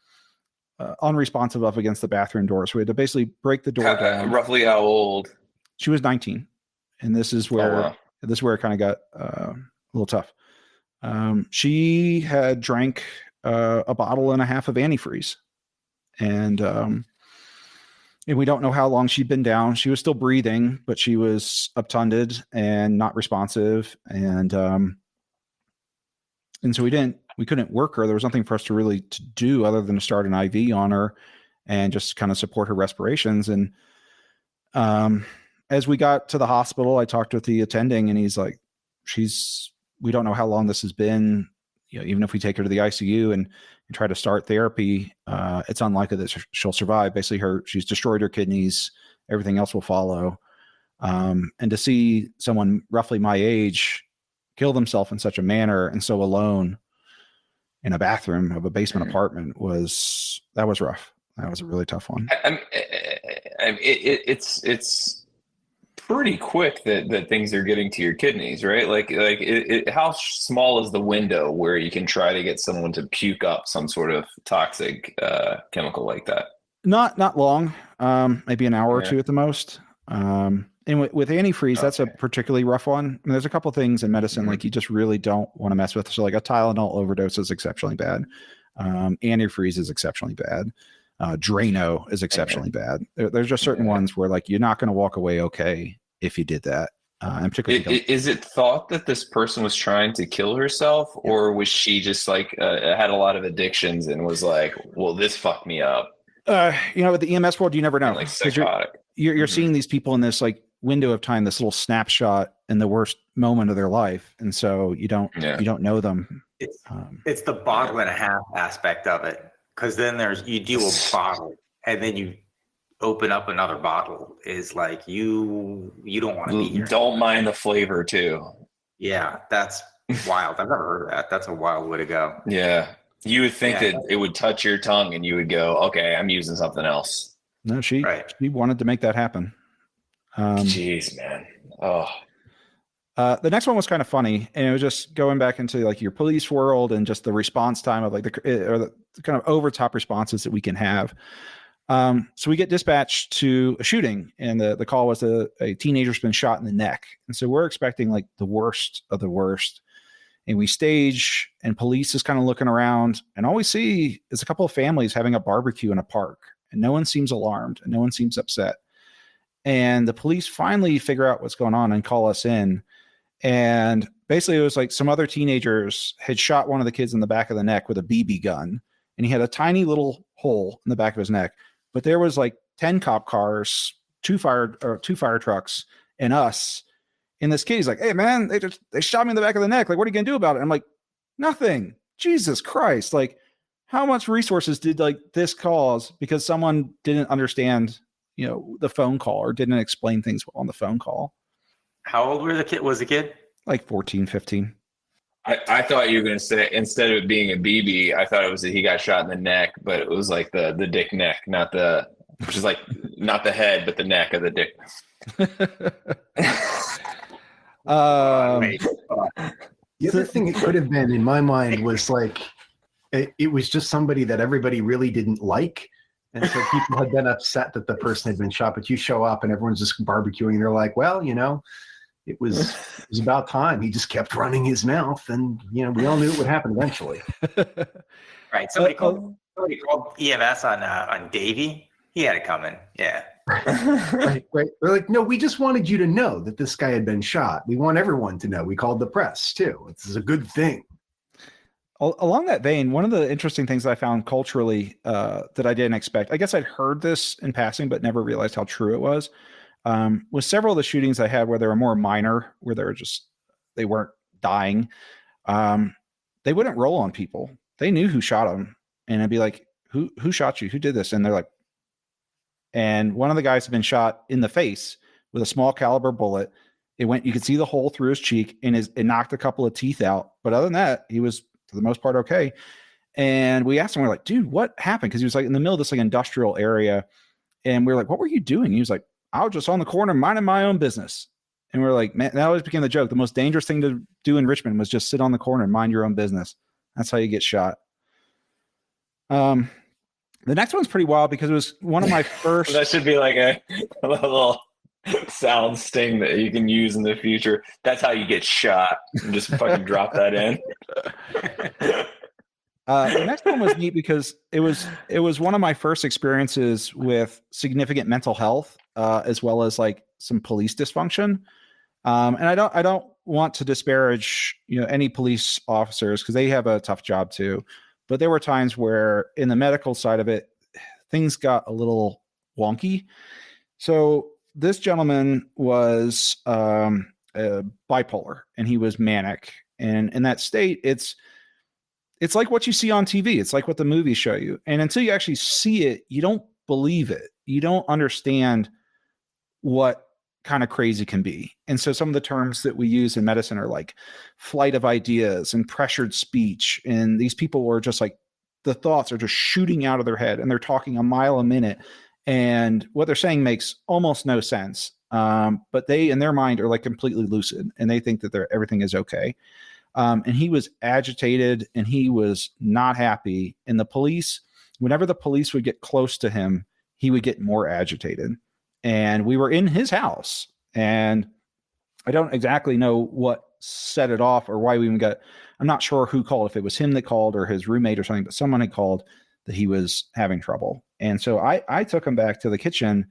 unresponsive up against the bathroom door. So we had to basically break the door down. Roughly how old? She was 19. And this is where it kind of got a little tough. She had drank a bottle and a half of antifreeze. And we don't know how long she'd been down. She was still breathing, but she was obtunded and not responsive. And so we couldn't work her. There was nothing for us to really to do other than to start an IV on her and just kind of support her respirations. And as we got to the hospital, I talked with the attending, and he's like, we don't know how long this has been. Even if we take her to the ICU and try to start therapy, it's unlikely that she'll survive. Basically, she's destroyed her kidneys. Everything else will follow. And to see someone roughly my age kill themselves in such a manner and so alone in a bathroom of a basement apartment was rough. That was a really tough one. It's pretty quick that things are getting to your kidneys, right? Like how small is the window where you can try to get someone to puke up some sort of toxic chemical like that? Not long, maybe an hour or two at the most. And with antifreeze, that's a particularly rough one. I mean, there's a couple of things in medicine like you just really don't want to mess with. So like a Tylenol overdose is exceptionally bad. Antifreeze is exceptionally bad. Drano is exceptionally bad. There's just certain ones where like you're not going to walk away okay if you did that. And particularly, is it thought that this person was trying to kill herself, or was she just like had a lot of addictions and was like, well, this fucked me up? With the EMS world, you never know. Like psychotic. You're seeing these people in this like window of time, this little snapshot in the worst moment of their life, and so you don't know them. It's the bottle and a half aspect of it, because then you do a bottle and then you open up another bottle. Is like you don't want to be here. Don't mind the flavor too. Yeah, that's wild. I've never heard of that. That's a wild way to go. Yeah. You would think that it would touch your tongue and you would go, okay, I'm using something else. No, she wanted to make that happen. Jeez, man. Oh. The next one was kind of funny, and it was just going back into like your police world and just the response time of like the kind of over top responses that we can have. So we get dispatched to a shooting, and the call was a teenager's been shot in the neck. And so we're expecting like the worst of the worst. And we stage, and police is kind of looking around, and all we see is a couple of families having a barbecue in a park, and no one seems alarmed and no one seems upset. And the police finally figure out what's going on and call us in. And basically it was like some other teenagers had shot one of the kids in the back of the neck with a BB gun, and he had a tiny little hole in the back of his neck. But there was like 10 cop cars, two fire trucks, and us. And this kid, he's like, "Hey man, they shot me in the back of the neck. Like, what are you gonna do about it?" I'm like, "Nothing." Jesus Christ! Like, how much resources did like this cause because someone didn't understand, the phone call or didn't explain things on the phone call? How old was the kid? Like 14, 15. I thought you were going to say, instead of it being a BB, I thought it was that he got shot in the neck, but it was like the dick neck, which is like not the head, but the neck of the dick. The other thing it could have been in my mind was like, it was just somebody that everybody really didn't like. And so people had been upset that the person had been shot, but you show up and everyone's just barbecuing. They're like, well, it was about time. He just kept running his mouth, and we all knew it would happen eventually. Right. Somebody called EMS on Davey. He had it coming. Yeah. Right. They're like, no, we just wanted you to know that this guy had been shot. We want everyone to know. We called the press too. This is a good thing. Along that vein, one of the interesting things I found culturally that I didn't expect, I guess I'd heard this in passing, but never realized how true it was several of the shootings I had where they were more minor, where they weren't dying. They wouldn't roll on people. They knew who shot them, and I'd be like, who shot you? Who did this? And they're like, and one of the guys had been shot in the face with a small caliber bullet. You could see the hole through his cheek, and it knocked a couple of teeth out. But other than that, he was for the most part okay. And we asked him, we're like, dude, what happened? Because he was like in the middle of this like industrial area, and we were like, what were you doing? He was like, I was just on the corner minding my own business. And we're like, man, that always became the joke. The most dangerous thing to do in Richmond was just sit on the corner and mind your own business. That's how you get shot. The next one's pretty wild because it was one of my first. That should be like a little sound sting that you can use in the future. That's how you get shot. And just fucking drop that in. The next one was neat because it was one of my first experiences with significant mental health, as well as like some police dysfunction. And I don't want to disparage, any police officers because they have a tough job too. But there were times where in the medical side of it, things got a little wonky. So this gentleman was bipolar and he was manic. And in that state, it's like what you see on TV. It's like what the movies show you. And until you actually see it, you don't believe it. You don't understand what kind of crazy can be. And so some of the terms that we use in medicine are like flight of ideas and pressured speech. And these people were just like, the thoughts are just shooting out of their head and they're talking a mile a minute. And what they're saying makes almost no sense. But they, in their mind, are like completely lucid and they think that everything is okay. And he was agitated and he was not happy. And whenever the police would get close to him, he would get more agitated. And we were in his house, and I don't exactly know what set it off or why we even I'm not sure who called, if it was him that called or his roommate or something, but someone had called that he was having trouble. And so I took him back to the kitchen,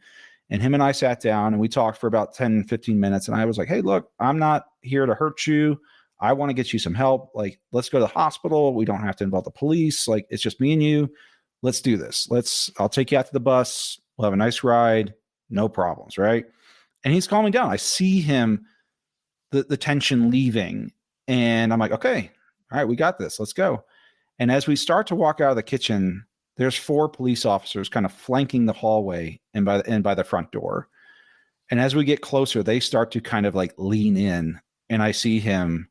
and him and I sat down and we talked for about 10, 15 minutes. And I was like, hey, look, I'm not here to hurt you. I want to get you some help. Like, let's go to the hospital. We don't have to involve the police. Like, it's just me and you. Let's do this. I'll take you out to the bus. We'll have a nice ride. No problems, right? And he's calming down. I see him, the tension leaving. And I'm like, okay, all right, we got this. Let's go. And as we start to walk out of the kitchen, there's 4 police officers kind of flanking the hallway and by the front door. And as we get closer, they start to kind of like lean in. And I see him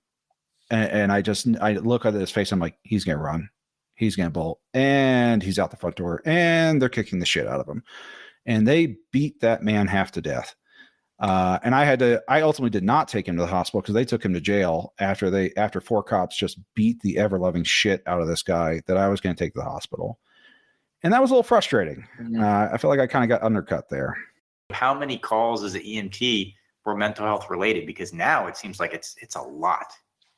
and I look at his face. I'm like, he's going to run. He's going to bolt. And he's out the front door. And they're kicking the shit out of him. And they beat that man half to death. And I ultimately did not take him to the hospital because they took him to jail after 4 cops just beat the ever loving shit out of this guy that I was going to take to the hospital. And that was a little frustrating. I feel like I kind of got undercut there. How many calls as an EMT were mental health related? Because now it seems like it's a lot.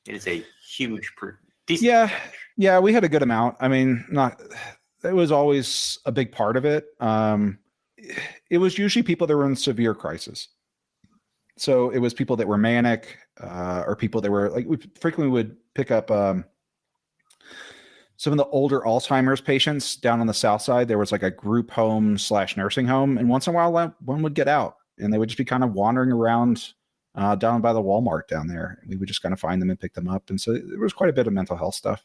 It is a huge decent. Yeah, we had a good amount. I mean, it was always a big part of it. It was usually people that were in severe crisis. So it was people that were manic, or people that were like, we frequently would pick up some of the older Alzheimer's patients down on the south side. There was like a group home / nursing home. And once in a while, one would get out and they would just be kind of wandering around down by the Walmart down there. And we would just kind of find them and pick them up. And so there was quite a bit of mental health stuff.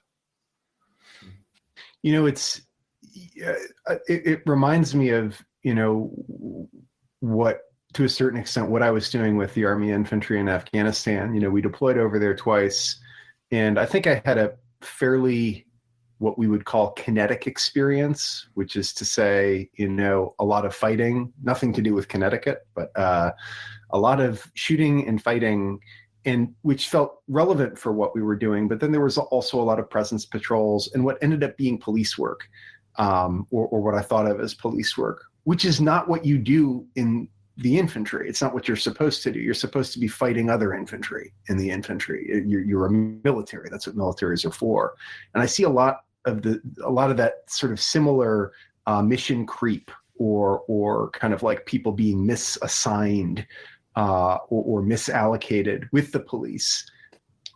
You know, it reminds me of, you know, what, to a certain extent, what I was doing with the Army Infantry in Afghanistan. You know, we deployed over there twice, and I think I had a fairly, what we would call kinetic experience, which is to say, you know, a lot of fighting, nothing to do with Connecticut, but a lot of shooting and fighting, and which felt relevant for what we were doing. But then there was also a lot of presence patrols and what ended up being police work, or what I thought of as police work, which is not what you do in the infantry. It's not what you're supposed to do. You're supposed to be fighting other infantry in the infantry. You're a military. That's what militaries are for. And I see a lot of that sort of similar mission creep, or kind of like people being misassigned or misallocated with the police.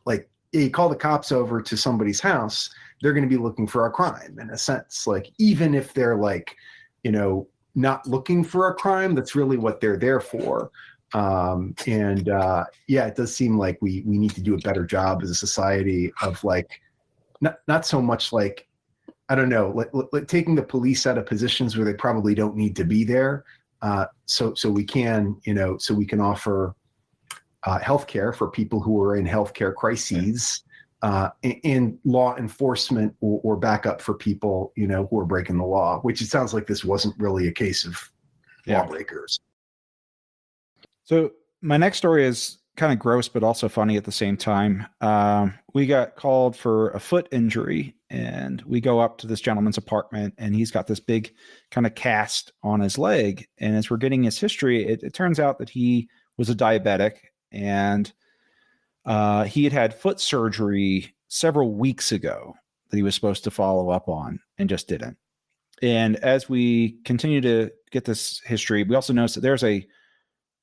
Like, you call the cops over to somebody's house, they're going to be looking for a crime, in a sense. Like, even if they're like, you know, not looking for a crime, that's really what they're there for. Yeah, it does seem like we need to do a better job as a society of like, not so much like, I don't know, like taking the police out of positions where they probably don't need to be there. So we can, you know, so we can offer healthcare for people who are in healthcare crises, and law enforcement or backup for people, you know, who are breaking the law, which it sounds like this wasn't really a case of lawbreakers. So my next story is kind of gross, but also funny at the same time. We got called for a foot injury, and we go up to this gentleman's apartment, and he's got this big kind of cast on his leg. And as we're getting his history, it turns out that he was a diabetic, and he had foot surgery several weeks ago that he was supposed to follow up on and just didn't. And as we continue to get this history, we also notice that there's a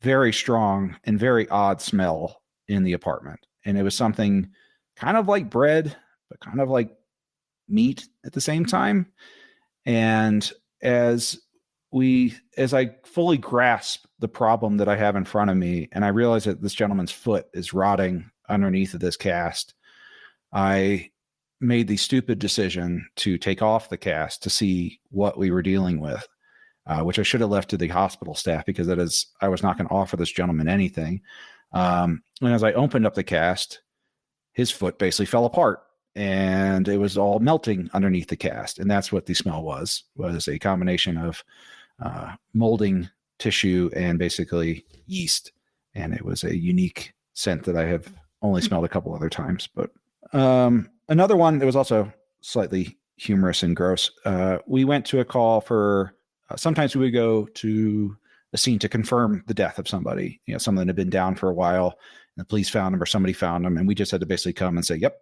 very strong and very odd smell in the apartment. And it was something kind of like bread, but kind of like meat at the same time. And as I fully grasp the problem that I have in front of me, and I realize that this gentleman's foot is rotting underneath of this cast, I made the stupid decision to take off the cast to see what we were dealing with, which I should have left to the hospital staff, because I was not going to offer this gentleman anything. And as I opened up the cast, his foot basically fell apart, and it was all melting underneath the cast. And that's what the smell was a combination of molding tissue and basically yeast. And it was a unique scent that I have only smelled a couple other times. But another one that was also slightly humorous and gross. We went to a call for, sometimes we would go to a scene to confirm the death of somebody, you know, someone that had been down for a while, and the police found them or somebody found them. And we just had to basically come and say, yep,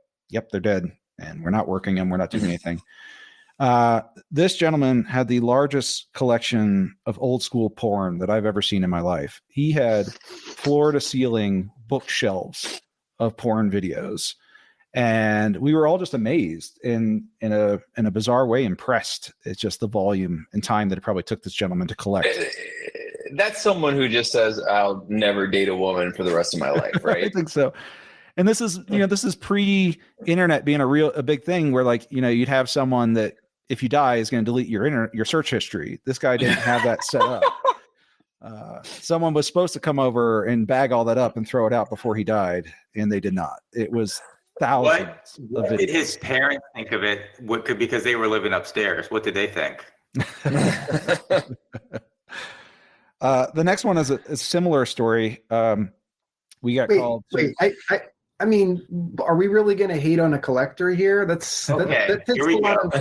they're dead. And we're not working them. We're not doing anything. This gentleman had the largest collection of old school porn that I've ever seen in my life. He had floor to ceiling bookshelves of porn videos. And we were all just amazed in a bizarre way, impressed. It's just the volume and time that it probably took this gentleman to collect. That's someone who just says, I'll never date a woman for the rest of my life, right? I think so. And this is pre-internet being a big thing where, like, you know, you'd have someone that if you die is going to delete your search history. This guy didn't have that set up. Someone was supposed to come over and bag all that up and throw it out before he died, and they did not. It was thousands. What did his parents think of it? Because they were living upstairs. What did they think? The next one is a similar story. We got called. I mean, are we really going to hate on a collector here? That takes a lot of.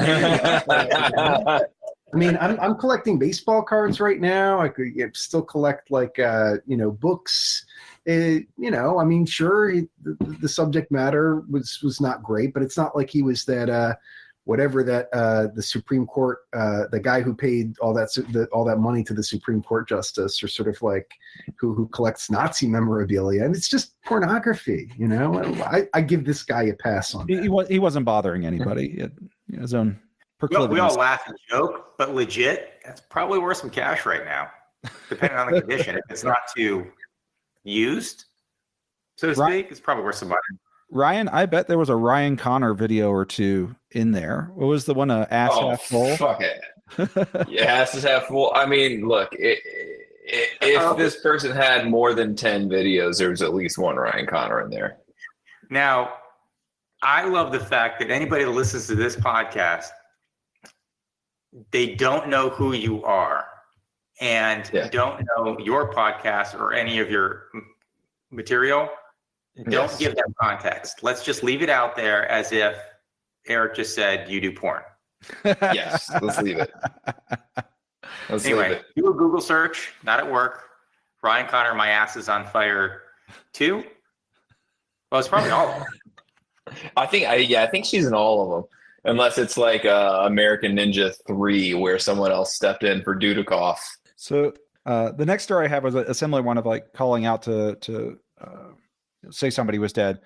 I mean, I'm collecting baseball cards right now. I could still collect books. I mean, sure, the subject matter was not great, but it's not like he was that the Supreme Court, the guy who paid all that money to the Supreme Court justice, or sort of like who collects Nazi memorabilia. And it's just pornography, you know. I give this guy a pass on that. He wasn't bothering anybody. his own We proclivities. all laugh and joke, but legit, that's probably worth some cash right now, depending on the condition. If it's not too used, so to speak, it's probably worth some money. Ryan, I bet there was a Ryan Connor video or two in there. What was the one? Ass half full? Fuck it. Yeah, ass is half full. I mean, look, if this person had more than 10 videos, there was at least one Ryan Connor in there. Now, I love the fact that anybody that listens to this podcast, they don't know who you are and don't know your podcast or any of your material. Don't give them context. Let's just leave it out there as if Eric just said you do porn. Yes, let's leave it. Anyway, do a Google search, not at work. Ryan Connor, my ass is on fire 2. Well, it's probably all of them. I think she's in all of them, unless it's like American Ninja 3, where someone else stepped in for Dudikoff. So the next story I have was a similar one of like calling out to say somebody was dead,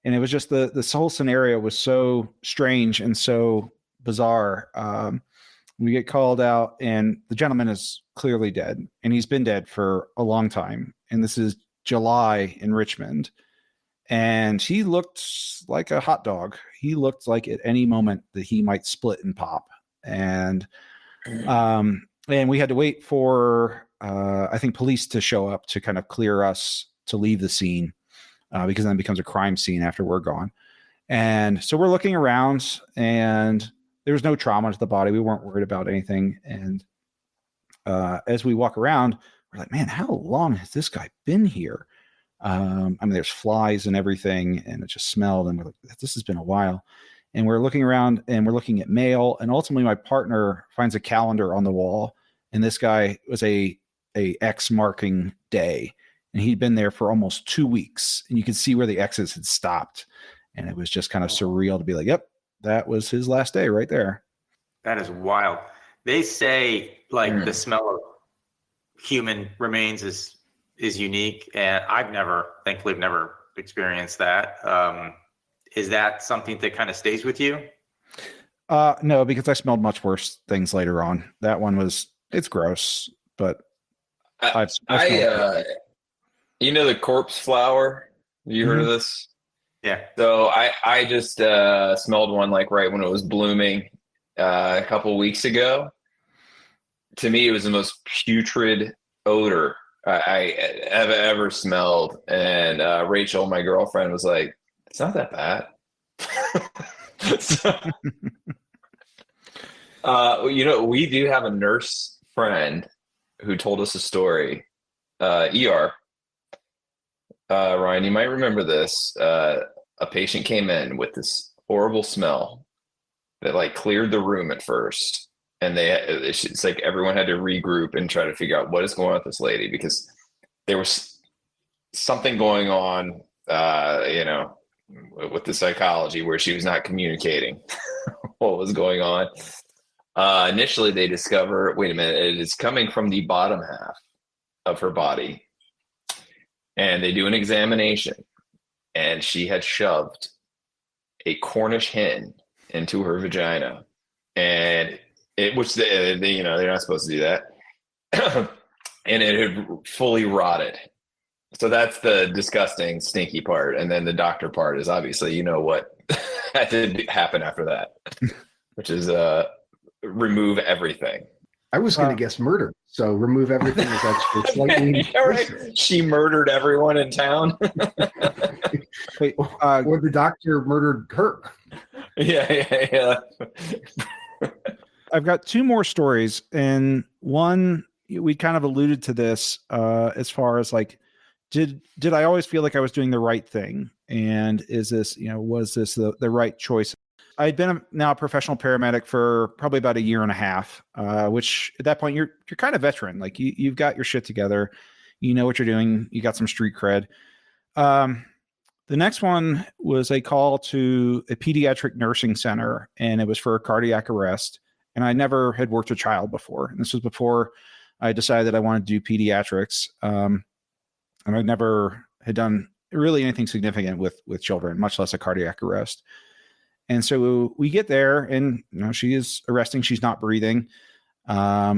and it was just this whole scenario was so strange and so bizarre. We get called out, and the gentleman is clearly dead, and he's been dead for a long time. And this is July in Richmond. And he looked like a hot dog. He looked like at any moment that he might split and pop. And we had to wait for, I think, police to show up to kind of clear us to leave the scene, because then it becomes a crime scene after we're gone. And so we're looking around, and there was no trauma to the body. We weren't worried about anything. And as we walk around, we're like, man, how long has this guy been here? I mean, there's flies and everything, and it just smelled, and we're like, this has been a while. And we're looking around, and we're looking at mail, and ultimately my partner finds a calendar on the wall, and this guy was a X marking day, and he'd been there for almost 2 weeks, and you could see where the X's had stopped, and it was just kind of surreal to be like, yep, that was his last day right there. That is wild. They say like the smell of human remains is unique, and thankfully I've never experienced that. Is that something that kind of stays with you? No, because I smelled much worse things later on. That one it's gross, but you know, the corpse flower, you heard of this? Yeah. So I just smelled one like right when it was blooming a couple of weeks ago. To me, it was the most putrid odor I have ever smelled. And Rachel, my girlfriend, was like, it's not that bad. We do have a nurse friend who told us a story. ER. Ryan, you might remember this. A patient came in with this horrible smell that like cleared the room at first. And it's like everyone had to regroup and try to figure out what is going on with this lady, because there was something going on, with the psychology where she was not communicating what was going on. Initially, they discover, wait a minute, it is coming from the bottom half of her body. And they do an examination, and she had shoved a Cornish hen into her vagina, and they're not supposed to do that. And it had fully rotted. So that's the disgusting, stinky part. And then the doctor part is obviously, what had to happen after that, which is remove everything. I was going to guess murder. So remove everything is actually slightly. Right. She murdered everyone in town. Wait, or the doctor murdered her. Yeah. I've got two more stories, and one we kind of alluded to this as far as like, did I always feel like I was doing the right thing, and is this was this the right choice? I'd been now a professional paramedic for probably about a year and a half, which at that point you're kind of veteran. Like you've got your shit together, you know what you're doing, you got some street cred. The next one was a call to a pediatric nursing center, and it was for a cardiac arrest. And I never had worked with child before. And this was before I decided that I wanted to do pediatrics. And I never had done really anything significant with children, much less a cardiac arrest. And so we get there, and she is arresting. She's not breathing. I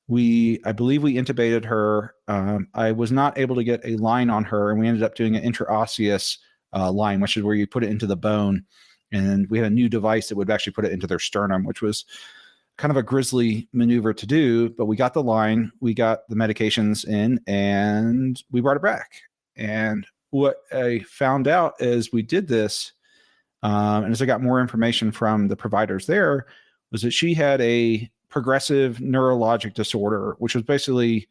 believe we intubated her. I was not able to get a line on her, and we ended up doing an intraosseous line, which is where you put it into the bone. And we had a new device that would actually put it into their sternum, which was kind of a grisly maneuver to do. But we got the line, we got the medications in, and we brought her back. And what I found out as we did this, and as I got more information from the providers there, was that she had a progressive neurologic disorder, which was basically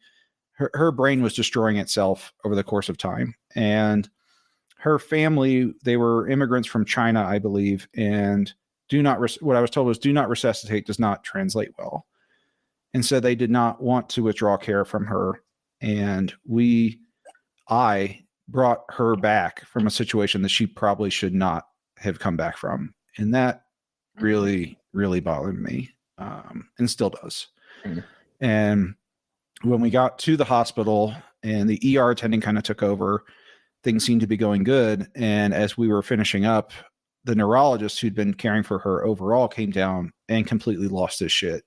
her brain was destroying itself over the course of time. And her family, they were immigrants from China, I believe, and what I was told was do not resuscitate does not translate well. And so they did not want to withdraw care from her. And I brought her back from a situation that she probably should not have come back from. And that really, really bothered me, and still does. Mm-hmm. And when we got to the hospital and the ER attending kind of took over, things seemed to be going good. And as we were finishing up, the neurologist who'd been caring for her overall came down and completely lost his shit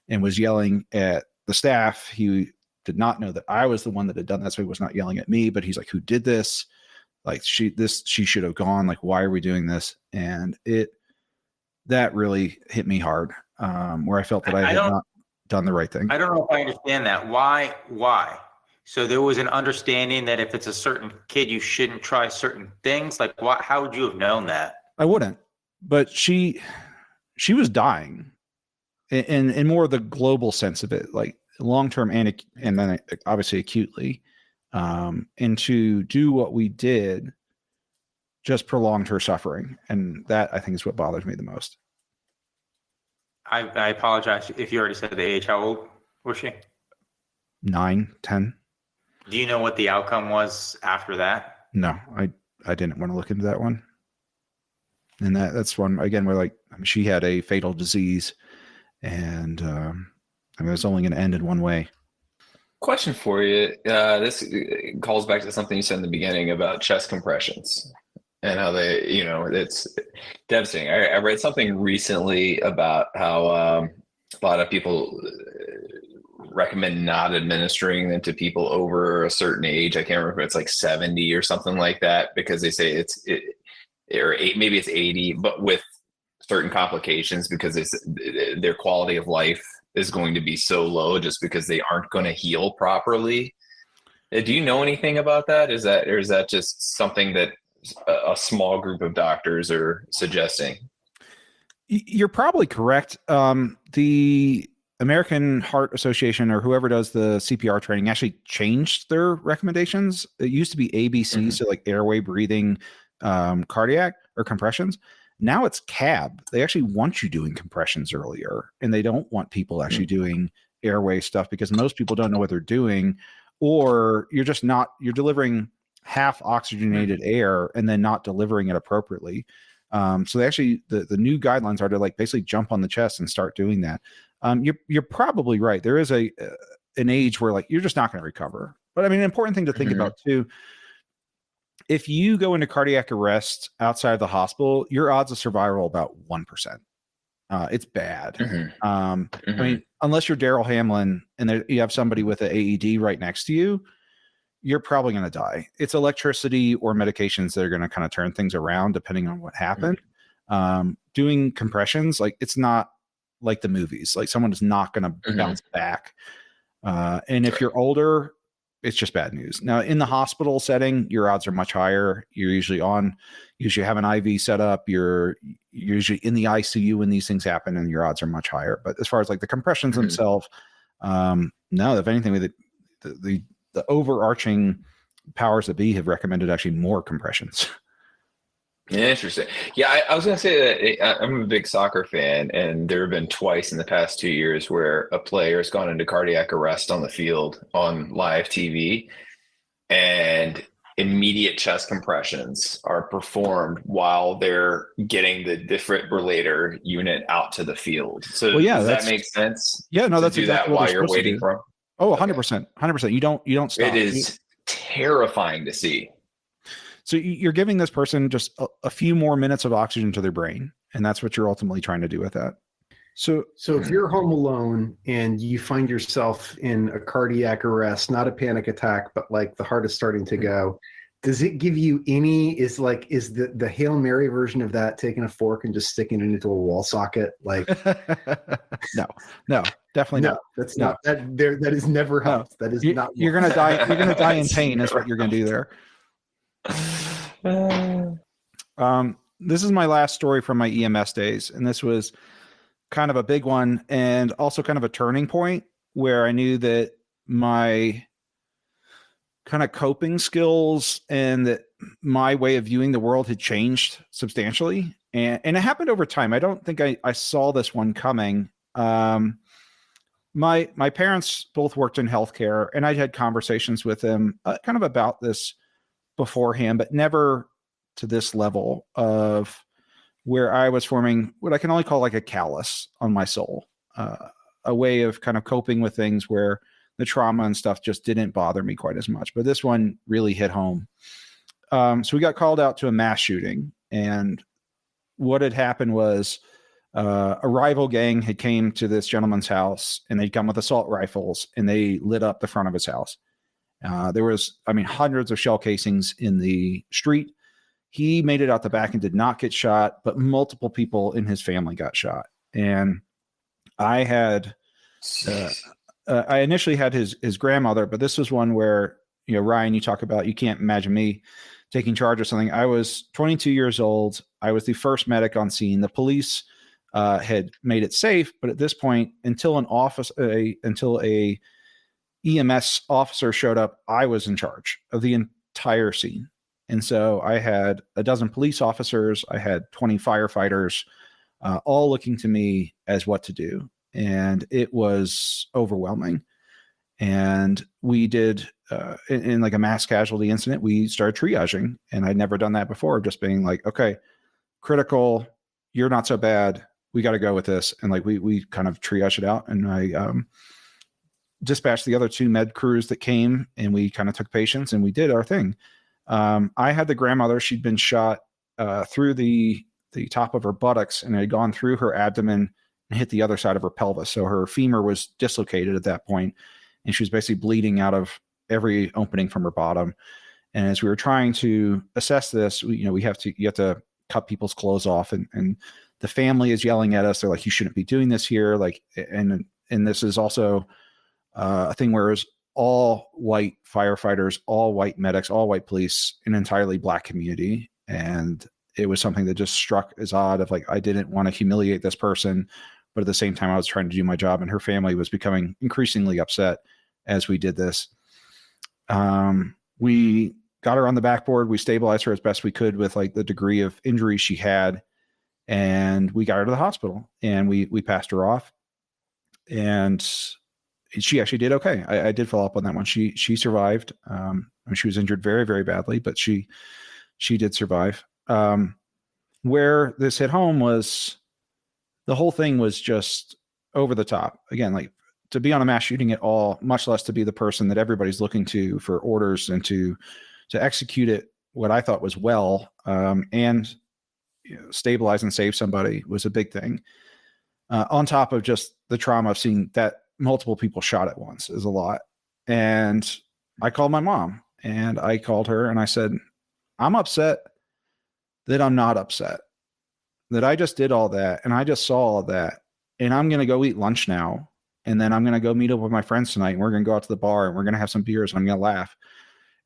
and was yelling at the staff. He did not know that I was the one that had done that, so he was not yelling at me, but he's like, who did this? Like she should have gone. Like, why are we doing this? And that really hit me hard, where I felt that I had not done the right thing. I don't know if I understand that. Why? So there was an understanding that if it's a certain kid, you shouldn't try certain things. Like, what? How would you have known that? I wouldn't. But she was dying, in more of the global sense of it, like long term and then obviously acutely. And to do what we did just prolonged her suffering, and that I think is what bothers me the most. I apologize if you already said the age. How old was she? 9, 10. Do you know what the outcome was after that? No, I didn't want to look into that one. And that's one, again, where she had a fatal disease, and it's only going to end in one way. Question for you. This calls back to something you said in the beginning about chest compressions and how they, it's devastating. I read something recently about how a lot of people recommend not administering them to people over a certain age. I can't remember if it's like 70 or something like that, because they say maybe it's 80, but with certain complications, because their quality of life is going to be so low just because they aren't going to heal properly. Do you know anything about that? Is that just something that a small group of doctors are suggesting? You're probably correct. The American Heart Association, or whoever does the CPR training, actually changed their recommendations. It used to be ABC, mm-hmm. So like airway, breathing, cardiac, or compressions. Now it's CAB. They actually want you doing compressions earlier, and they don't want people actually doing airway stuff, because most people don't know what they're doing, or you're delivering half oxygenated air and then not delivering it appropriately. So they actually, the new guidelines are to basically jump on the chest and start doing that. You're probably right. There is an age where you're just not going to recover. But I mean, an important thing to think about too, if you go into cardiac arrest outside of the hospital, your odds of survival are about 1%. It's bad. I mean, unless you're Daryl Hamlin and you have somebody with an AED right next to you, you're probably going to die. It's electricity or medications that are going to kind of turn things around depending on what happened. Doing compressions, it's not like the movies. Someone is not going to bounce back. And if you're older, it's just bad news. Now, in the hospital setting, your odds are much higher. You're usually have an IV set up. You're usually in the ICU when these things happen, and your odds are much higher. But as far as the compressions themselves, no, if anything, the overarching powers that be have recommended actually more compressions. Interesting. Yeah, I was going to say that I'm a big soccer fan, and there have been twice in the past 2 years where a player has gone into cardiac arrest on the field on live TV, and immediate chest compressions are performed while they're getting the defibrillator unit out to the field. So does that make sense? Yeah, no, that's exactly while you're waiting for them? Oh, 100%. 100%. You don't stop. It is terrifying to see. So you're giving this person just a few more minutes of oxygen to their brain, And that's what you're ultimately trying to do with that. So if you're home alone and you find yourself in a cardiac arrest, not a panic attack, but like the heart is starting to go, does it give you is the Hail Mary version of that taking a fork and just sticking it into a wall socket? Like, no, definitely no, not. that's not that there. That is never helped. That is not. You're going to die. You're going to die in pain is what you're going to do there. This is my last story from my EMS days. And this was kind of a big one and also kind of a turning point where I knew that my kind of coping skills and that my way of viewing the world had changed substantially. And it happened over time. I don't think I saw this one coming. My parents both worked in healthcare, and I'd had conversations with them kind of about this beforehand, but never to this level of where I was forming what I can only call like a callus on my soul, a way of kind of coping with things where the trauma and stuff just didn't bother me quite as much. But this one really hit home. So we got called out to a mass shooting, and what had happened was a rival gang had came to this gentleman's house, and they'd come with assault rifles, and they lit up the front of his house. There was, hundreds of shell casings in the street. He made it out the back and did not get shot, but multiple people in his family got shot. And I had, I initially had his grandmother, but this was one where, Ryan, you talk about, you can't imagine me taking charge of something. I was 22 years old. I was the first medic on scene. The police had made it safe, but at this point, until a EMS officer showed up, I was in charge of the entire scene. And so I had a dozen police officers, I had 20 firefighters, all looking to me as what to do. And it was overwhelming. And we did, in like a mass casualty incident, we started triaging. And I'd never done that before, just being like, okay, critical, you're not so bad, we got to go with this. And like, we kind of triage it out. And I dispatched the other two med crews that came, and we kind of took patients and we did our thing. I had the grandmother, she'd been shot through the top of her buttocks, and it had gone through her abdomen and hit the other side of her pelvis. So her femur was dislocated at that point, and she was basically bleeding out of every opening from her bottom. And as we were trying to assess this, you have to cut people's clothes off, and the family is yelling at us. They're like, you shouldn't be doing this here. Like, and this is also a thing where it's all white firefighters, all white medics, all white police, an entirely black community. And it was something that just struck as odd of like, I didn't want to humiliate this person, but at the same time I was trying to do my job, and her family was becoming increasingly upset as we did this. We got her on the backboard. We stabilized her as best we could with like the degree of injury she had. And we got her to the hospital, and we passed her off, and she actually did okay. I did follow up on that one. She survived. She was injured very, very badly, but she did survive. Where this hit home was the whole thing was just over the top. Again, like to be on a mass shooting at all, much less to be the person that everybody's looking to for orders and to execute it, what I thought was well, and stabilize and save somebody was a big thing. On top of just the trauma of seeing that multiple people shot at once is a lot. And I called my mom, and I called her and I said, I'm upset that I'm not upset, that I just did all that. And I just saw all that, and I'm going to go eat lunch now. And then I'm going to go meet up with my friends tonight, and we're going to go out to the bar, and we're going to have some beers, and I'm going to laugh.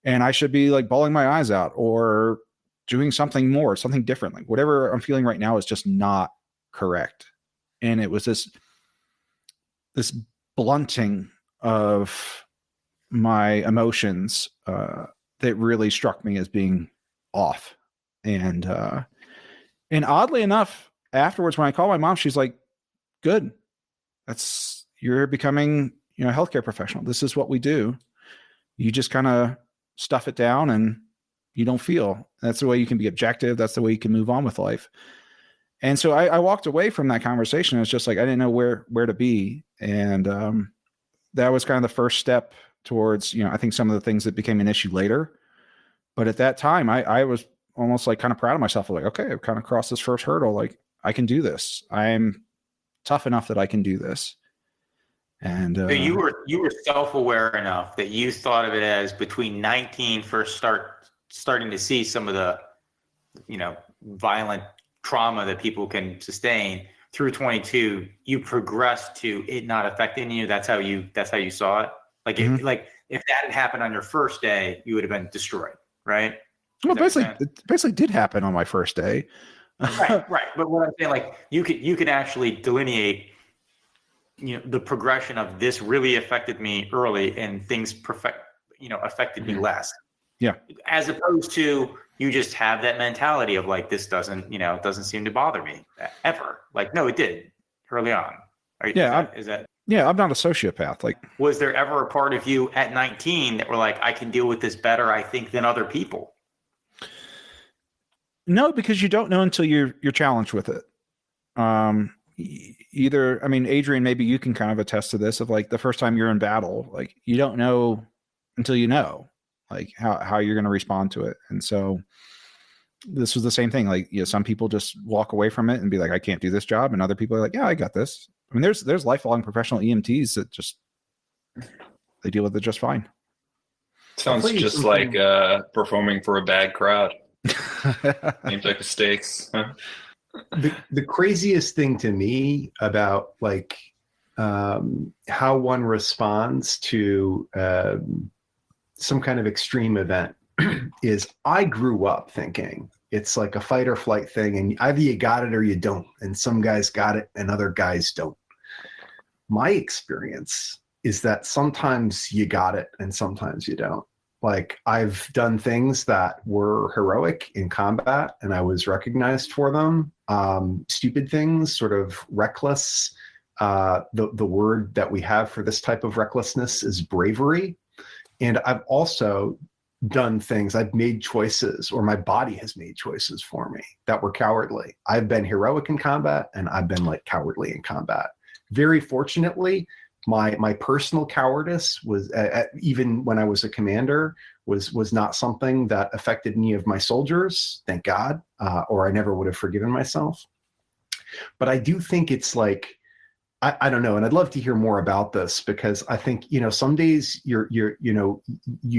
And I should be like bawling my eyes out or doing something more, something different. Like whatever I'm feeling right now is just not correct. And it was this blunting of my emotions that really struck me as being off. And oddly enough, afterwards, when I called my mom, she's like, good, you're becoming, a healthcare professional. This is what we do. You just kind of stuff it down and you don't feel. That's the way you can be objective. That's the way you can move on with life. And so I walked away from that conversation. It's just like, I didn't know where to be. And that was kind of the first step towards, I think some of the things that became an issue later. But at that time, I was almost like kind of proud of myself. Like, okay, I've kind of crossed this first hurdle. Like I can do this. I'm tough enough that I can do this. And so you were self-aware enough that you thought of it as between 19 first starting to see some of the, violent trauma that people can sustain, through 22, you progressed to it not affecting you. That's how you saw it. Like, like if that had happened on your first day, you would have been destroyed, right? Well, it basically did happen on my first day. Right. But what I'm saying, like, you could actually delineate, the progression of this really affected me early, and things affected me less. Yeah. As opposed to, you just have that mentality of like, this doesn't seem to bother me ever. Like, no, it did early on. Is that? Yeah, I'm not a sociopath. Like, was there ever a part of you at 19 that were like, I can deal with this better, I think, than other people? No, because you don't know until you're challenged with it. Adrian, maybe you can kind of attest to this, of like the first time you're in battle, like you don't know until you know, like how you're going to respond to it. And so this was the same thing. Like, some people just walk away from it and be like, I can't do this job. And other people are like, yeah, I got this. I mean, there's lifelong professional EMTs that just, they deal with it just fine. Sounds just like performing for a bad crowd. Seems like mistakes. Huh? The craziest thing to me about like how one responds to some kind of extreme event is, I grew up thinking it's like a fight or flight thing, and either you got it or you don't, and some guys got it and other guys don't. My experience is that sometimes you got it and sometimes you don't. Like, I've done things that were heroic in combat and I was recognized for them. Stupid things, sort of reckless. The word that we have for this type of recklessness is bravery. And I've also done things, I've made choices, or my body has made choices for me that were cowardly. I've been heroic in combat and I've been like cowardly in combat. Very fortunately, my personal cowardice was, even when I was a commander, was not something that affected any of my soldiers, thank God, or I never would have forgiven myself. But I do think it's like, I don't know, and I'd love to hear more about this, because I think, some days you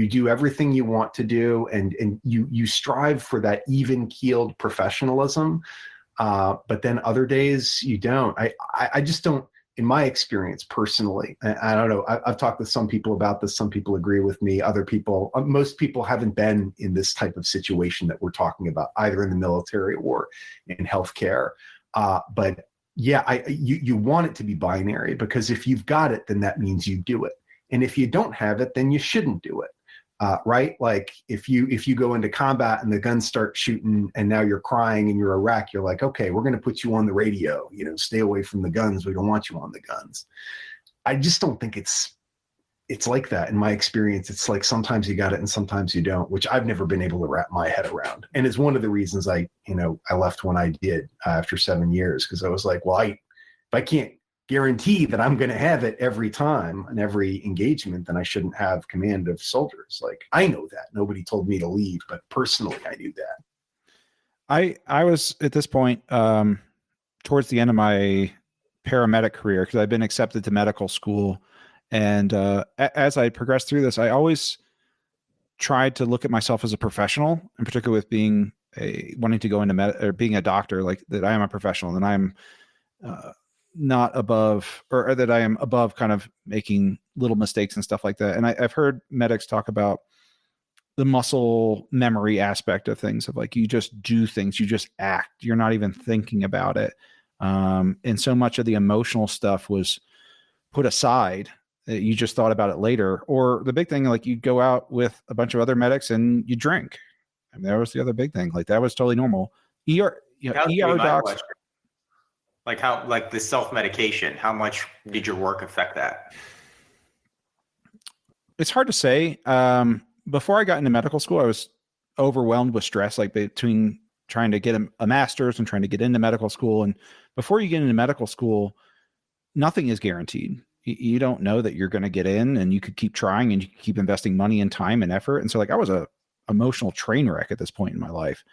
do everything you want to do, and you strive for that even keeled professionalism, but then other days you don't. I just don't. In my experience personally, I don't know, I've talked with some people about this. Some people agree with me. Other people, most people haven't been in this type of situation that we're talking about, either in the military or in healthcare. But yeah, you want it to be binary, because if you've got it, then that means you do it. And if you don't have it, then you shouldn't do it. Right? Like if you go into combat and the guns start shooting and now you're crying and you're a wreck, you're like, okay, we're going to put you on the radio, stay away from the guns. We don't want you on the guns. I just don't think it's like that. In my experience, it's like sometimes you got it and sometimes you don't, which I've never been able to wrap my head around. And it's one of the reasons I left when I did after 7 years, because I was like, well, if I can't guarantee that I'm going to have it every time and every engagement, then I shouldn't have command of soldiers. Like, I know that nobody told me to leave, but personally I knew that. I was at this point towards the end of my paramedic career, because I've been accepted to medical school, and as I progressed through this, I always tried to look at myself as a professional, in particular with being wanting to go into being a doctor, like that I am a professional and I'm not above, or that I am above kind of making little mistakes and stuff like that. And I've heard medics talk about the muscle memory aspect of things, of like, you just do things, you just act, you're not even thinking about it. And so much of the emotional stuff was put aside. You just thought about it later. Or the big thing, like, you go out with a bunch of other medics and you drink. I mean, that was the other big thing. Like, that was totally normal. ER docs. Like, how, like the self-medication, how much did your work affect that? It's hard to say. Before I got into medical school, I was overwhelmed with stress, like between trying to get a master's and trying to get into medical school. And before you get into medical school, nothing is guaranteed. You don't know that you're going to get in, and you could keep trying and you could keep investing money and time and effort. And so, like, I was a emotional train wreck at this point in my life.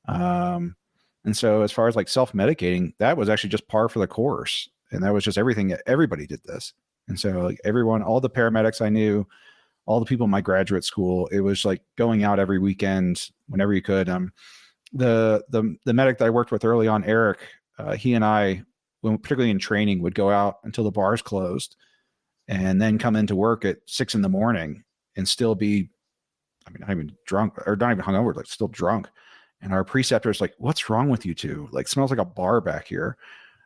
And And so as far as like self-medicating, that was actually just par for the course. And that was just everything. Everybody did this. And so like everyone, all the paramedics I knew, all the people in my graduate school, it was like going out every weekend whenever you could. The medic that I worked with early on, Eric, he and I, particularly in training, would go out until the bars closed and then come into work at 6 a.m. and still be, not even drunk or not even hungover, like still drunk. And our preceptor's like, "What's wrong with you two? Like, smells like a bar back here."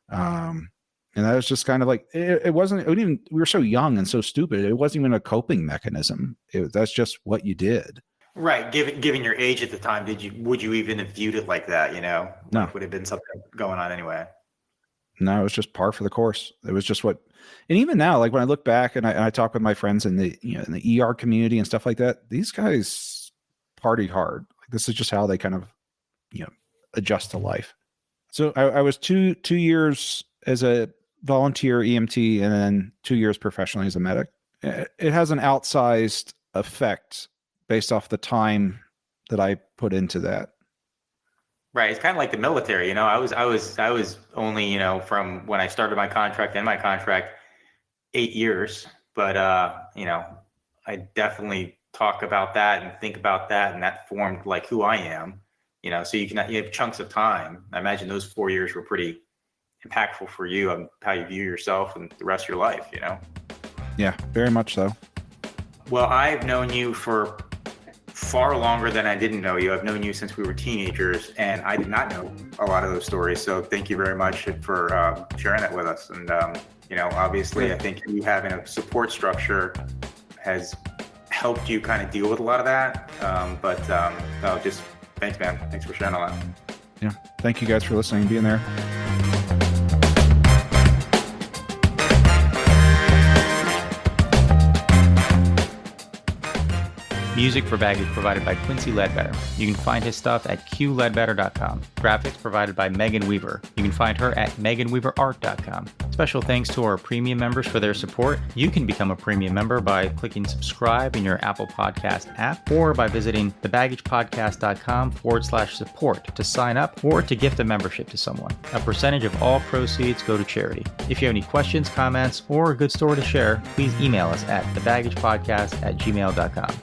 And that was just kind of like, it wasn't even, we were so young and so stupid. It wasn't even a coping mechanism. That's just what you did. Right. Given your age at the time, would you even have viewed it like that? No. Like, would have been something going on anyway. No, it was just par for the course. It was just what, and even now, like when I look back and I talk with my friends in the, in the ER community and stuff like that, these guys partied hard. Like this is just how they kind of, adjust to life. So I was two years as a volunteer EMT and then 2 years professionally as a medic. It has an outsized effect based off the time that I put into that. Right. It's kind of like the military, I was only, from when I started my contract 8 years, but, I definitely talk about that and think about that. And that formed like who I am, so you have chunks of time. I imagine those 4 years were pretty impactful for you on how you view yourself and the rest of your life, Yeah, very much so. Well, I've known you for far longer than I didn't know you. I've known you since we were teenagers, and I did not know a lot of those stories. So thank you very much for sharing that with us. And, obviously I think you having a support structure has helped you kind of deal with a lot of that. Just thanks, man. Thanks for sharing all that. Yeah. Thank you guys for listening and being there. Music for Baggage provided by Quincy Ledbetter. You can find his stuff at qledbetter.com. Graphics provided by Megan Weaver. You can find her at meganweaverart.com. Special thanks to our premium members for their support. You can become a premium member by clicking subscribe in your Apple Podcast app or by visiting thebaggagepodcast.com/support to sign up or to gift a membership to someone. A percentage of all proceeds go to charity. If you have any questions, comments, or a good story to share, please email us at thebaggagepodcast@gmail.com.